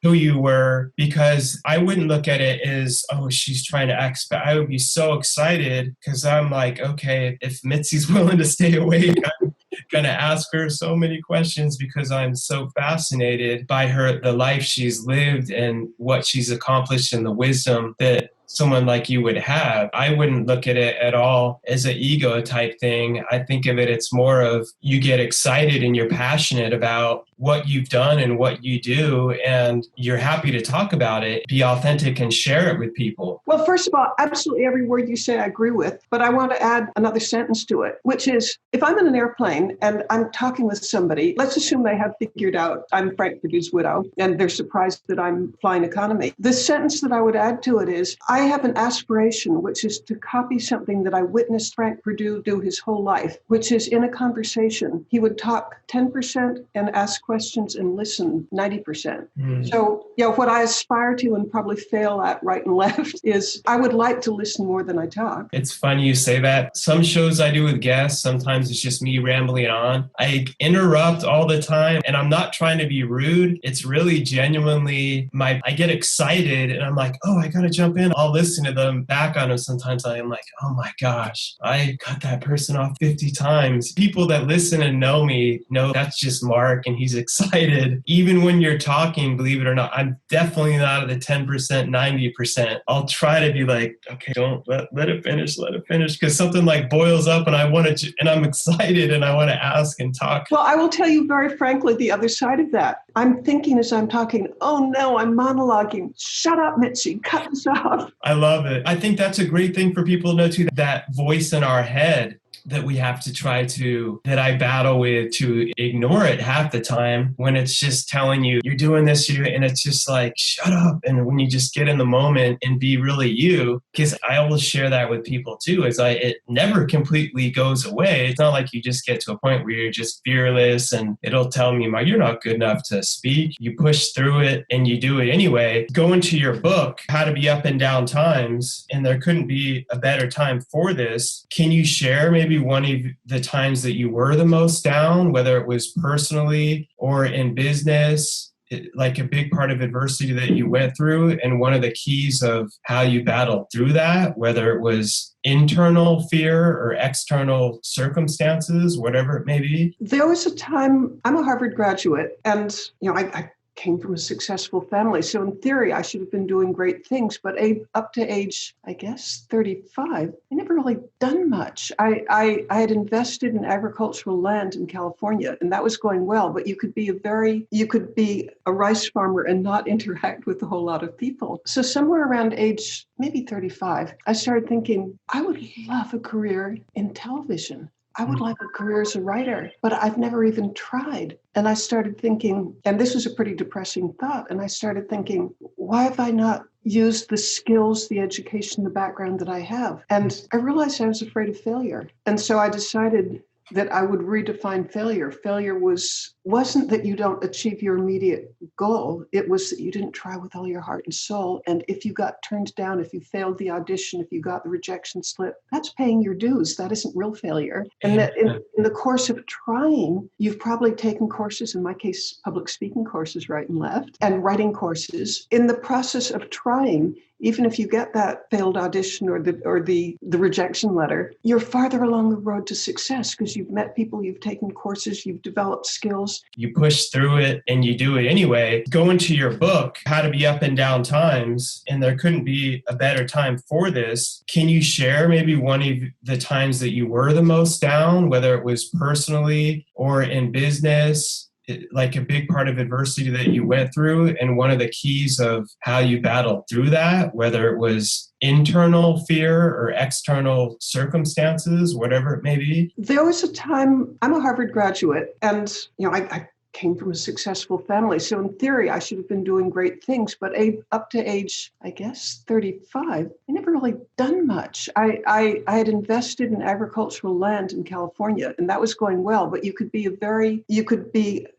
who you were, because I wouldn't look at it as, oh, she's trying to act. I would be so excited because I'm like, okay, if Mitzi's willing to stay awake, I'm going to ask her so many questions because I'm so fascinated by the life she's lived and what she's accomplished and the wisdom that someone like you would have. I wouldn't look at it at all as an ego type thing. I think of it, it's more of you get excited and you're passionate about what you've done and what you do, and you're happy to talk about it, be authentic and share it with people. Well, first of all, absolutely every word you say I agree with, but I want to add another sentence to it, which is if I'm in an airplane and I'm talking with somebody, let's assume they have figured out I'm Frank Perdue's widow and they're surprised that I'm flying economy. The sentence that I would add to it is I have an aspiration, which is to copy something that I witnessed Frank Perdue do his whole life, which is in a conversation, he would talk 10% and ask questions and listen 90%. So, what I aspire to and probably fail at right and left is I would like to listen more than I talk. It's funny you say that. Some shows I do with guests, sometimes it's just me rambling on. I interrupt all the time and I'm not trying to be rude. It's really genuinely I get excited and I'm like, oh, I got to jump in. I'll listen to them back on them. Sometimes I am like, oh my gosh, I cut that person off 50 times. People that listen and know me know that's just Mark and he's excited. Even when you're talking, believe it or not, I'm definitely not at the 10%, 90%. I'll try to be like, okay, don't let it finish, because something like boils up and and I'm excited and I want to ask and talk. Well, I will tell you very frankly, the other side of that. I'm thinking as I'm talking, oh no, I'm monologuing. Shut up, Mitzi, cut this off. I love it. I think that's a great thing for people to know too, that voice in our head that we have to that I battle with to ignore it half the time when it's just telling you, you're doing this, and it's just like, shut up. And when you just get in the moment and be really you, because I always share that with people too, it never completely goes away. It's not like you just get to a point where you're just fearless and it'll tell me, you're not good enough to speak. You push through it and you do it anyway. Go into your book, How to Be Up and Down Times, and there couldn't be a better time for this. Can you share maybe one of the times that you were the most down, whether it was personally or in business, like a big part of adversity that you went through, and one of the keys of how you battled through that, whether it was internal fear or external circumstances, whatever it may be? There was a time, I'm a Harvard graduate, and I came from a successful family. So in theory, I should have been doing great things. But up to age, I guess, 35, I never really done much. I had invested in agricultural land in California, and that was going well. But you could be a rice farmer and not interact with a whole lot of people. So somewhere around age maybe 35, I started thinking, I would love a career in television. I would like a career as a writer, but I've never even tried. And I started thinking, and this was a pretty depressing thought, and I started thinking, why have I not used the skills, the education, the background that I have? And I realized I was afraid of failure. And so I decided that I would redefine failure. Failure was wasn't that you don't achieve your immediate goal. It was that you didn't try with all your heart and soul. And if you got turned down, if you failed the audition, if you got the rejection slip, that's paying your dues. That isn't real failure. And that in the course of trying, you've probably taken courses, in my case, public speaking courses right and left, and writing courses. In the process of trying, even if you get that failed audition or the rejection letter, you're farther along the road to success because you've met people, you've taken courses, you've developed skills. You push through it and you do it anyway. Go into your book, How to Be Up and Down Times, and there couldn't be a better time for this. Can you share maybe one of the times that you were the most down, whether it was personally or in business? Like a big part of adversity that you went through, and one of the keys of how you battled through that, whether it was internal fear or external circumstances, whatever it may be? There was a time, I'm a Harvard graduate, and I came from a successful family. So in theory, I should have been doing great things. But up to age, I guess, 35, I never really done much. I had invested in agricultural land in California, and that was going well. But you could be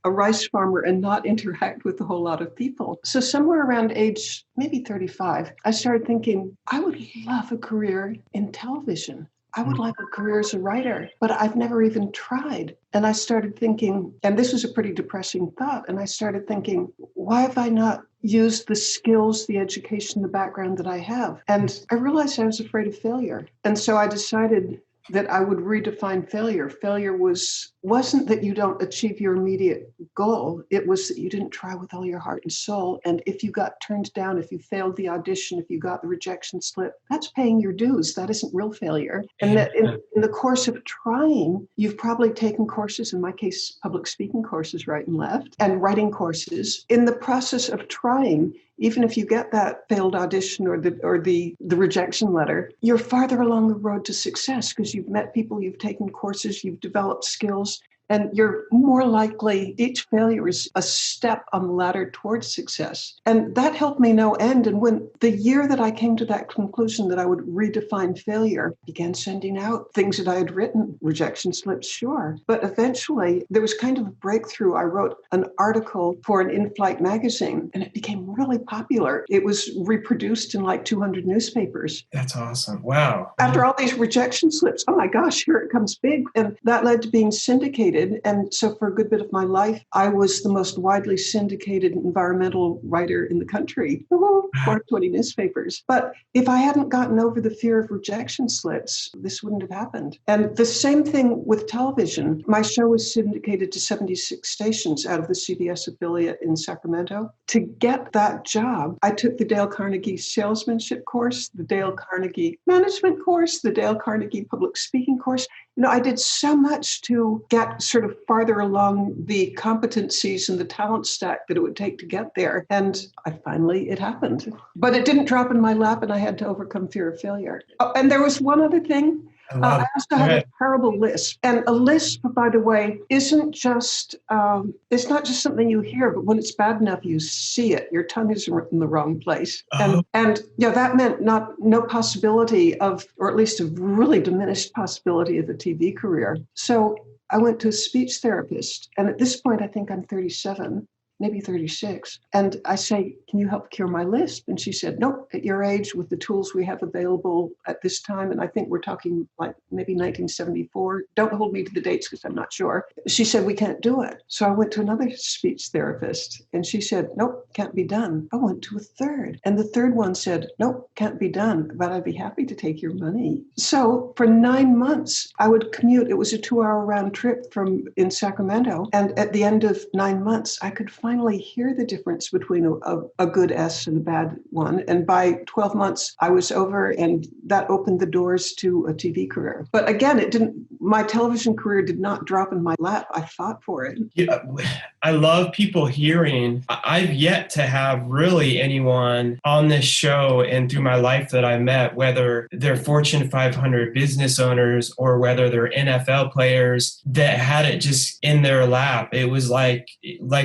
a rice farmer and not interact with a whole lot of people. So somewhere around age maybe 35, I started thinking, I would love a career in television. I would like a career as a writer, but I've never even tried. And I started thinking, and this was a pretty depressing thought, and I started thinking, why have I not used the skills, the education, the background that I have? And I realized I was afraid of failure. And so I decided that I would redefine failure. Failure wasn't that you don't achieve your immediate goal. It was that you didn't try with all your heart and soul. And if you got turned down, if you failed the audition, if you got the rejection slip, that's paying your dues. That isn't real failure. And that in the course of trying, you've probably taken courses, in my case, public speaking courses right and left, and writing courses. In the process of trying, even if you get that failed audition or the rejection letter, you're farther along the road to success because you've met people, you've taken courses, you've developed skills, and you're more likely, each failure is a step on the ladder towards success. And that helped me no end. And when the year that I came to that conclusion that I would redefine failure, began sending out things that I had written, rejection slips, sure. But eventually there was kind of a breakthrough. I wrote an article for an in-flight magazine and it became really popular. It was reproduced in like 200 newspapers. That's awesome. Wow. After all these rejection slips, oh my gosh, here it comes big. And that led to being syndicated. And so for a good bit of my life, I was the most widely syndicated environmental writer in the country, 420 newspapers. But if I hadn't gotten over the fear of rejection slips, this wouldn't have happened. And the same thing with television. My show was syndicated to 76 stations out of the CBS affiliate in Sacramento. To get that job, I took the Dale Carnegie salesmanship course, the Dale Carnegie management course, the Dale Carnegie public speaking course. I did so much to get sort of farther along the competencies and the talent stack that it would take to get there. And it happened. But it didn't drop in my lap and I had to overcome fear of failure. Oh, and there was one other thing. I also had a terrible lisp. And a lisp, by the way, isn't just, it's not just something you hear, but when it's bad enough, you see it. Your tongue is in the wrong place. And that meant no possibility of, or at least a really diminished possibility of a TV career. So I went to a speech therapist. And at this point, I think I'm 37. Maybe 36. And I say, can you help cure my lisp? And she said, nope, at your age, with the tools we have available at this time, and I think we're talking like maybe 1974. Don't hold me to the dates because I'm not sure. She said, we can't do it. So I went to another speech therapist and she said, nope, can't be done. I went to a third. And the third one said, nope, can't be done, but I'd be happy to take your money. So for 9 months, I would commute. It was a 2-hour round trip in Sacramento. And at the end of 9 months, I could finally hear the difference between a good S and a bad one. And by 12 months, I was over, and that opened the doors to a TV career. But again, my television career did not drop in my lap. I fought for it. Yeah, I love people hearing. I've yet to have really anyone on this show and through my life that I met, whether they're Fortune 500 business owners or whether they're NFL players, that had it just in their lap. It was like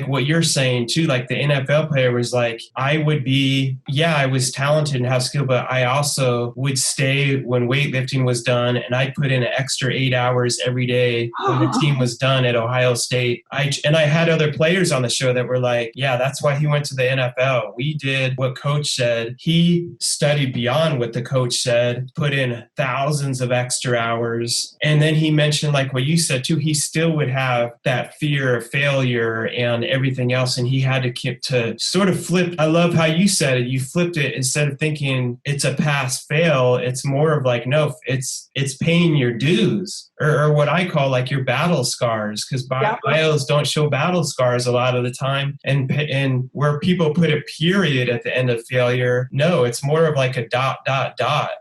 what you're saying too, like the NFL player was like, I was talented and have skill, but I also would stay when weightlifting was done, and I put in an extra 8 hours every day when the team was done at Ohio State. I had other players on the show that were like, yeah, that's why he went to the NFL. We did what coach said. He studied beyond what the coach said, put in thousands of extra hours. And then he mentioned, like what you said too, he still would have that fear of failure and everything else. And he had to sort of flip. I love how you said it. You flipped it. Instead of thinking it's a pass fail, it's more of like, no, it's paying your dues, or what I call like your battle scars, because bios don't show battle scars a lot of the time. And where people put a period at the end of failure, no, it's more of like a ...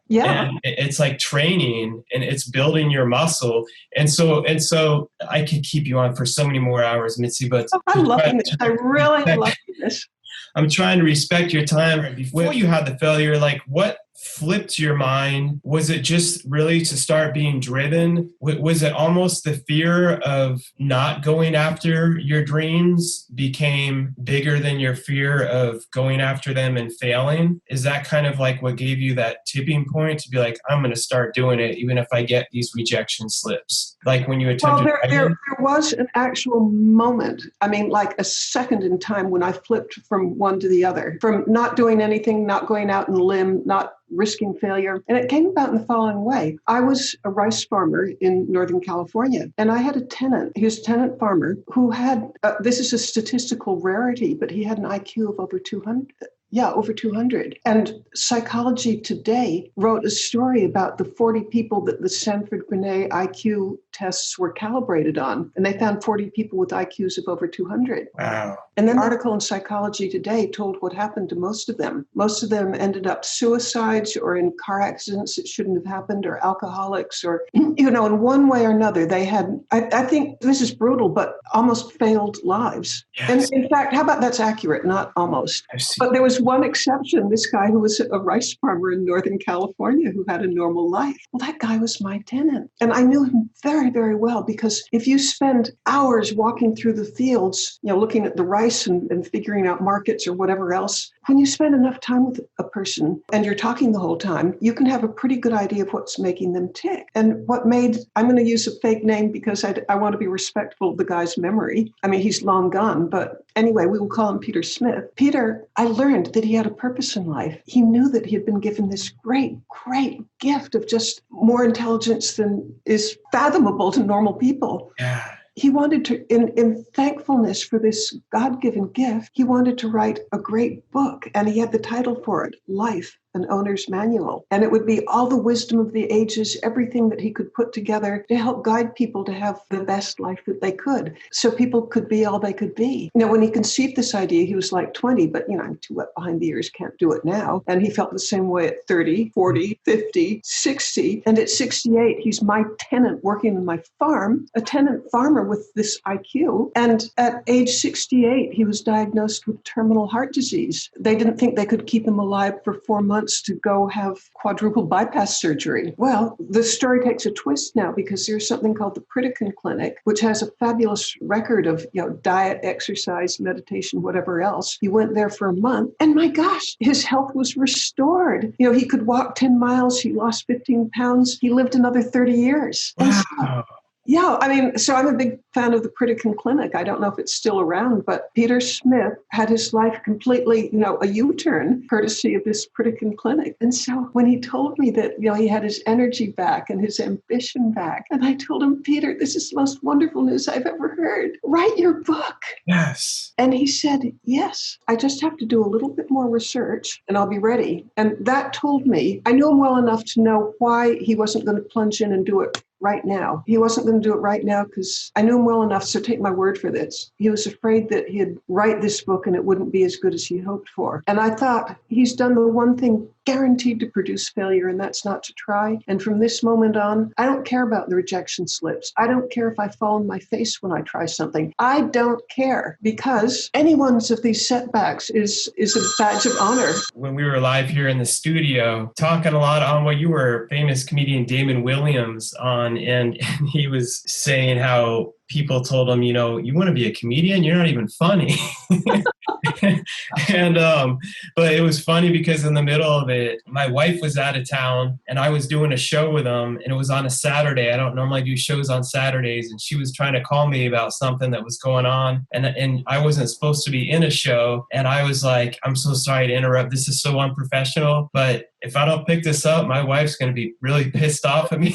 Yeah. And it's like training, and it's building your muscle. And so I could keep you on for so many more hours, Mitzi, but I'm loving this. I really love this. I'm trying to respect your time. Before you had the failure, like what flipped your mind? Was it just really to start being driven? Was it almost the fear of not going after your dreams became bigger than your fear of going after them and failing? Is that kind of like what gave you that tipping point to be like, I'm going to start doing it even if I get these rejection slips? Like when you attempted... Well, there was an actual moment, I mean, like a second in time when I flipped from one to the other, from not doing anything, not going out and limb, not risking failure. And it came about in the following way. I was a rice farmer in Northern California, and I had a tenant. He was a tenant farmer who had, this is a statistical rarity, but he had an IQ of over 200. Yeah, over 200. And Psychology Today wrote a story about the 40 people that the Sanford-Binet IQ tests were calibrated on. And they found 40 people with IQs of over 200. Wow. And then an article in Psychology Today told what happened to most of them. Most of them ended up suicides or in car accidents that shouldn't have happened, or alcoholics, or, in one way or another, they had, I think this is brutal, but almost failed lives. Yes. And in fact, how about that's accurate, not almost. But there was one exception, this guy who was a rice farmer in Northern California who had a normal life. Well, that guy was my tenant. And I knew him very, very well, because if you spend hours walking through the fields, looking at the rice and figuring out markets or whatever else, when you spend enough time with a person and you're talking the whole time, you can have a pretty good idea of what's making them tick. And I'm going to use a fake name because I want to be respectful of the guy's memory. I mean, he's long gone, but anyway, we will call him Peter Smith. Peter, I learned that he had a purpose in life. He knew that he had been given this great, great gift of just more intelligence than is fathomable to normal people. Yeah. He wanted to, in thankfulness for this God-given gift, he wanted to write a great book, and he had the title for it, Life, an Owner's Manual. And it would be all the wisdom of the ages, everything that he could put together to help guide people to have the best life that they could, so people could be all they could be. When he conceived this idea, he was like 20, but, I'm too wet behind the ears, can't do it now. And he felt the same way at 30, 40, 50, 60. And at 68, he's my tenant working on my farm, a tenant farmer with this IQ. And at age 68, he was diagnosed with terminal heart disease. They didn't think they could keep him alive for 4 months to go have quadruple bypass surgery. Well, the story takes a twist now, because there's something called the Pritikin Clinic, which has a fabulous record of, diet, exercise, meditation, whatever else. He went there for a month, and my gosh, his health was restored. He could walk 10 miles. He lost 15 pounds. He lived another 30 years. Wow. Yeah, I mean, so I'm a big fan of the Pritikin Clinic. I don't know if it's still around, but Peter Smith had his life completely, a U-turn courtesy of this Pritikin Clinic. And so when he told me that, he had his energy back and his ambition back, and I told him, Peter, this is the most wonderful news I've ever heard. Write your book. Yes. And he said, yes, I just have to do a little bit more research and I'll be ready. And that told me, I knew him well enough to know why he wasn't going to plunge in and do it right now. He wasn't going to do it right now because I knew him well enough, so take my word for this. He was afraid that he'd write this book and it wouldn't be as good as he hoped for. And I thought, he's done the one thing guaranteed to produce failure, and that's not to try. And from this moment on, I don't care about the rejection slips. I don't care if I fall on my face when I try something. I don't care, because any one of these setbacks is a badge of honor. When we were live here in the studio, talking a lot on what you were famous comedian Damon Williams on, and he was saying how people told him, you know, you want to be a comedian? You're not even funny. And but it was funny because in the middle of it, my wife was out of town and I was doing a show with them, and it was on a Saturday. I don't normally do shows on Saturdays, and she was trying to call me about something that was going on, and I wasn't supposed to be in a show, and I was like, I'm so sorry to interrupt. This is so unprofessional, but if I don't pick this up, my wife's going to be really pissed off at me.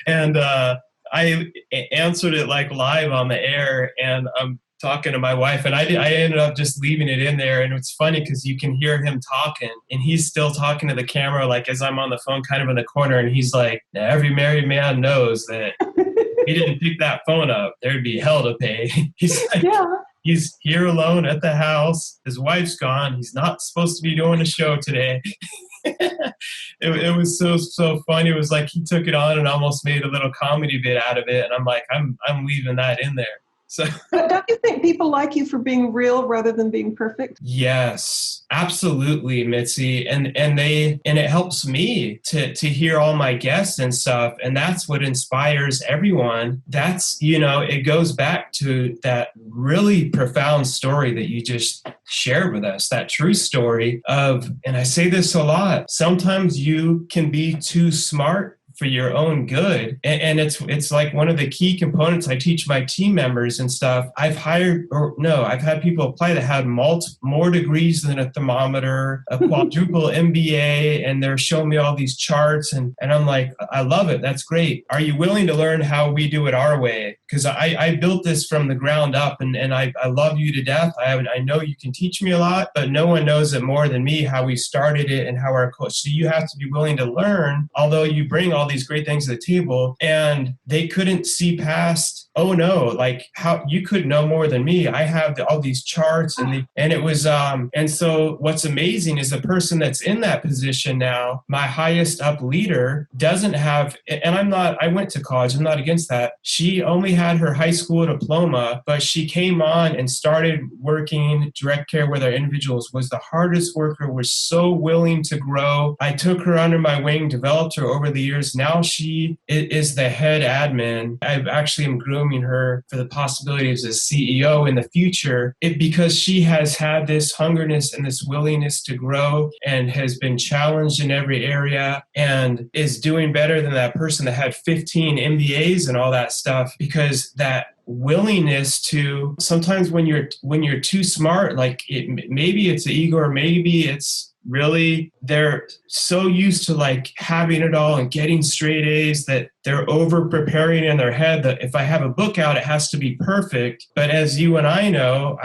And I answered it like live on the air, and I'm talking to my wife, and I ended up just leaving it in there. And it's funny because you can hear him talking, and he's still talking to the camera, like as I'm on the phone kind of in the corner, and he's like, every married man knows that if he didn't pick that phone up, there'd be hell to pay. He's like, he's here alone at the house. His wife's gone. He's not supposed to be doing a show today. It was so funny. It was like he took it on and almost made a little comedy bit out of it. And I'm like, I'm leaving that in there. So, but don't you think people like you for being real rather than being perfect? Yes, absolutely, Mitzi. And it helps me to hear all my guests and stuff. And that's what inspires everyone. That's, you know, it goes back to that really profound story that you just shared with us, that true story of, and I say this a lot, sometimes you can be too smart for your own good. And it's like one of the key components I teach my team members and stuff. I've had people apply that had more degrees than a thermometer, a quadruple MBA, and they're showing me all these charts. And I'm like, I love it. That's great. Are you willing to learn how we do it our way? Because I built this from the ground up, and I love you to death. I know you can teach me a lot, but no one knows it more than me, how we started it and how our coach. So you have to be willing to learn, although you bring all these great things to the table. And they couldn't see past, oh no, like how you could know more than me. I have all these charts and it was, and so what's amazing is the person that's in that position now, my highest up leader doesn't have, and I went to college, I'm not against that. She only had her high school diploma, but she came on and started working direct care with our individuals, was the hardest worker, was so willing to grow. I took her under my wing, developed her over the years. Now she is the head admin. I actually am grooming her for the possibilities as CEO in the future, because she has had this hungerness and this willingness to grow and has been challenged in every area and is doing better than that person that had 15 MBAs and all that stuff, because that willingness to, sometimes when you're too smart, like maybe it's the ego or maybe it's really they're so used to like having it all and getting straight A's that they're over preparing in their head that if I have a book out, it has to be perfect. But as you and I know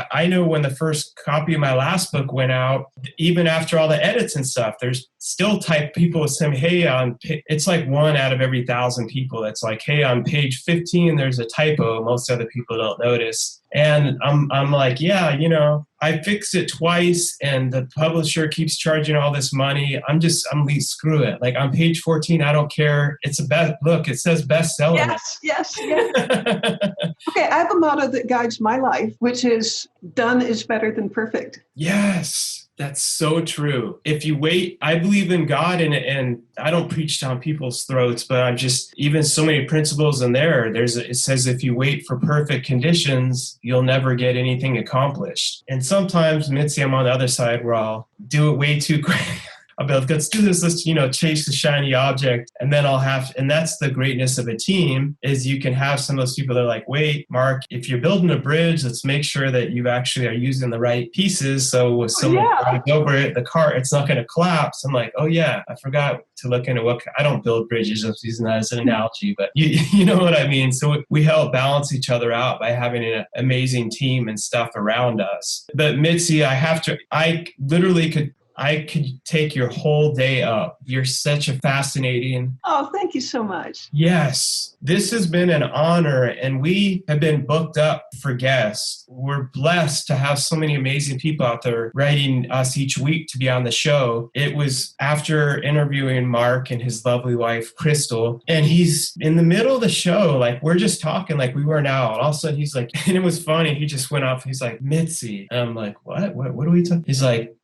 when the first copy of my last book went out, even after all the edits and stuff, there's still type people saying, hey, it's like 1 out of every 1,000 people. It's like, hey, on page 15, there's a typo. Most other people don't notice. And I'm like, yeah, you know, I fixed it twice and the publisher keeps charging all this money. I'm like, screw it. Like on page 14, I don't care. It's a best look. It says bestseller. Yes. Okay, I have a motto that guides my life, which is done is better than perfect. Yes. That's so true. If you wait, I believe in God, and I don't preach down people's throats, but I'm just, even so many principles in there. It says if you wait for perfect conditions, you'll never get anything accomplished. And sometimes, Mitzi, I'm on the other side where I'll do it way too quick. I'll be like, let's do this, let's, chase the shiny object. And then and that's the greatness of a team, is you can have some of those people that are like, wait, Mark, if you're building a bridge, let's make sure that you actually are using the right pieces. So if someone drives over it, it's not going to collapse. I'm like, oh yeah, I forgot to look into I don't build bridges, I'm using that as an analogy, but you know what I mean? So we help balance each other out by having an amazing team and stuff around us. But Mitzi, I could take your whole day up. You're such a fascinating. Oh, thank you so much. Yes. This has been an honor, and we have been booked up for guests. We're blessed to have so many amazing people out there writing us each week to be on the show. It was after interviewing Mark and his lovely wife, Crystal, and he's in the middle of the show, like we're just talking like we were now. And all of a sudden he's like, and it was funny, he just went off, he's like, Mitzi. And I'm like, what are we talking? He's like,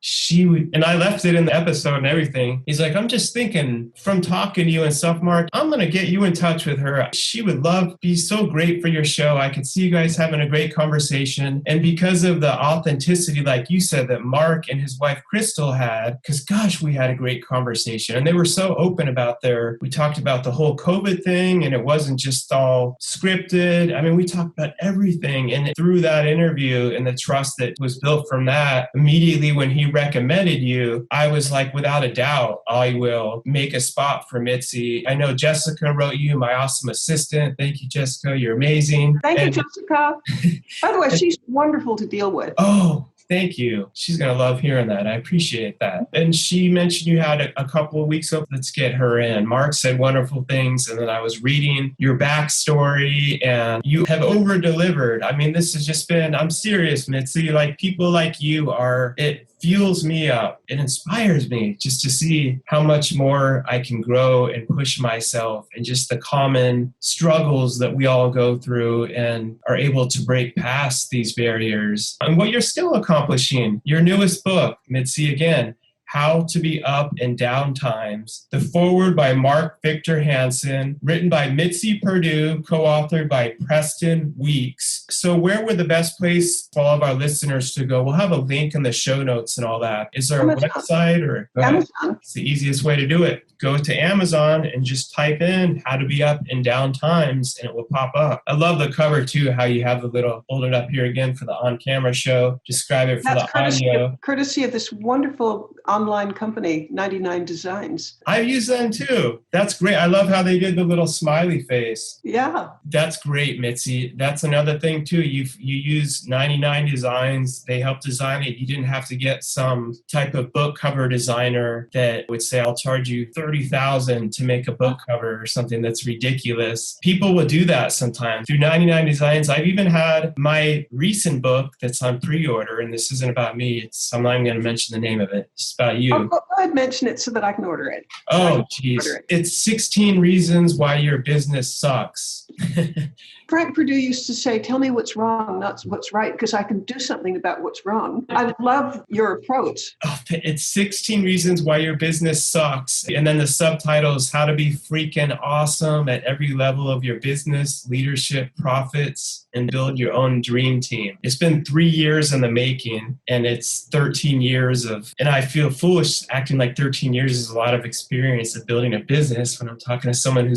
and I left it in the episode and everything. He's like, I'm just thinking from talking to you and stuff, Mark, I'm going to get you in touch with her. She would be so great for your show. I could see you guys having a great conversation. And because of the authenticity, like you said, that Mark and his wife, Crystal, had, because gosh, we had a great conversation. And they were so open about we talked about the whole COVID thing, and it wasn't just all scripted. I mean, we talked about everything. And through that interview and the trust that was built from that, immediately when he recommended you, I was like, without a doubt, I will make a spot for Mitzi. I know Jessica wrote you, my awesome assistant. Thank you, Jessica. You're amazing. Thank you, Jessica. By the way, she's wonderful to deal with. Oh, thank you. She's going to love hearing that. I appreciate that. And she mentioned you had a couple of weeks up. Let's get her in. Mark said wonderful things. And then I was reading your backstory and you have over-delivered. I mean, this has just been, I'm serious, Mitzi. Like people like you it fuels me up. It inspires me just to see how much more I can grow and push myself and just the common struggles that we all go through and are able to break past these barriers. And what you're still accomplishing, your newest book, Mitzi, again, How to Be Up in Down Times. The foreword by Mark Victor Hansen, written by Mitzi Perdue, co-authored by Preston Weeks. So where would the best place for all of our listeners to go? We'll have a link in the show notes and all that. Is there a website or? Amazon. It's the easiest way to do it. Go to Amazon and just type in How to Be Up in Down Times and it will pop up. I love the cover too, how you have the little, hold it up here again for the on-camera show, describe it for the audio. Courtesy of this wonderful online company, 99 Designs. I've used them too. That's great. I love how they did the little smiley face. Yeah. That's great, Mitzi. That's another thing too. You use 99 Designs. They help design it. You didn't have to get some type of book cover designer that would say, I'll charge you $30,000 to make a book cover or something that's ridiculous. People will do that sometimes. Through 99 Designs, I've even had my recent book that's on pre-order, and this isn't about me. I'm not even going to mention the name of it. It's about you. Go ahead, mention it so that I can order it. Geez. It's 16 Reasons Why Your Business Sucks. Frank Perdue used to say, tell me what's wrong, not what's right, because I can do something about what's wrong. I love your approach. It's 16 Reasons Why Your Business Sucks. And then the subtitle is How to Be Freaking Awesome at Every Level of Your Business, Leadership, Profits, and Build Your Own Dream Team. It's been 3 years in the making, and it's 13 years and I feel foolish acting like 13 years is a lot of experience of building a business when I'm talking to someone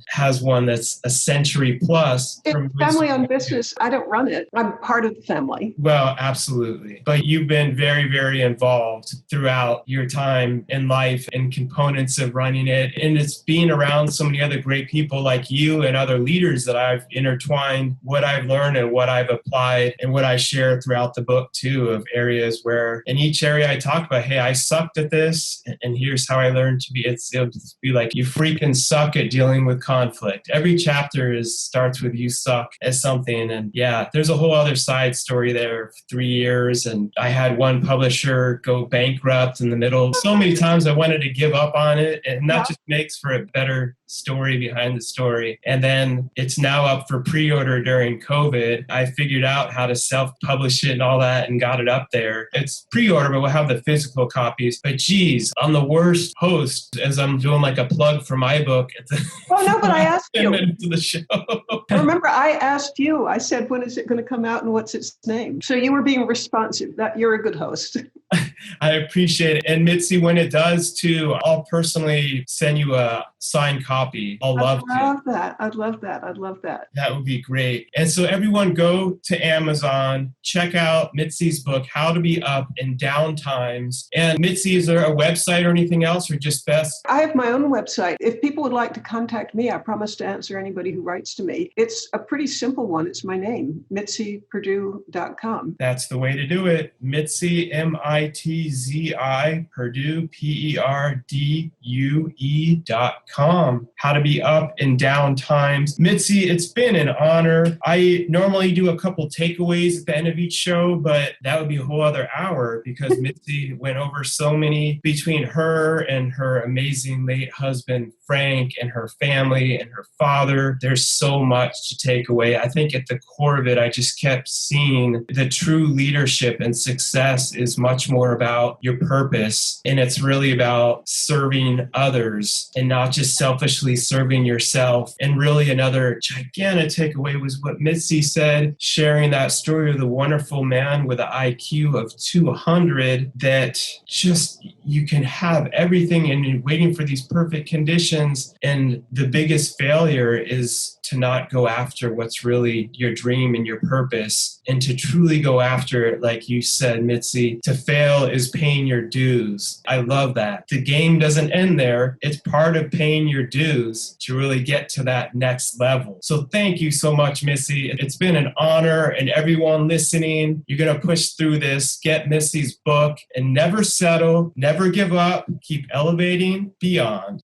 has one that's a century plus. It's family-owned business. I don't run it. I'm part of the family. Well, absolutely. But you've been very, very involved throughout your time in life and components of running it. And it's being around so many other great people like you and other leaders that I've intertwined what I've learned and what I've applied and what I share throughout the book too, of areas where in each area I talk about, hey, I sucked at this and here's how I learned to be. It'll be like, you freaking suck at dealing with conflict. Every chapter starts with you suck at something. And yeah, there's a whole other side story there for 3 years. And I had one publisher go bankrupt in the middle. So many times I wanted to give up on it. And that just makes for a better story behind the story. And then it's now up for pre-order during COVID. I figured out how to self-publish it and all that and got it up there. It's pre-order, but we'll have the physical copies. But geez, I'm the worst host as I'm doing like a plug for my book. Oh, no, but I asked 10 you. minutes of the show. Remember, I asked you, I said, when is it going to come out and what's its name? So you were being responsive. That you're a good host. I appreciate it. And Mitzi, when it does too, I'll personally send you a signed copy. I'd love that. I'd love that. That would be great. And so everyone go to Amazon, check out Mitzi's book, How to Be Up in Down Times. And Mitzi, is there a website or anything else or just best? I have my own website. If people would like to contact me, I promise to answer anybody who writes to me. It's a pretty simple one. It's my name, MitziPerdue.com. That's the way to do it. Mitzi, Mitzi, Perdue, Perdue.com. how to be up and down times. Mitzi, it's been an honor. I normally do a couple takeaways at the end of each show, but that would be a whole other hour because Mitzi went over so many between her and her amazing late husband, Frank, and her family and her father. There's so much to take away. I think at the core of it, I just kept seeing the true leadership and success is much more about your purpose. And it's really about serving others and not just selfishly serving yourself. And really another gigantic takeaway was what Mitzi said, sharing that story of the wonderful man with an IQ of 200 that just you can have everything and you're waiting for these perfect conditions. And the biggest failure is to not go after what's really your dream and your purpose and to truly go after it. Like you said, Mitzi, to fail is paying your dues. I love that. The game doesn't end there. It's part of paying your dues to really get to that next level. So thank you so much, Mitzi. It's been an honor, and everyone listening, you're going to push through this, get Mitzi's book, and never settle, never give up, keep elevating beyond.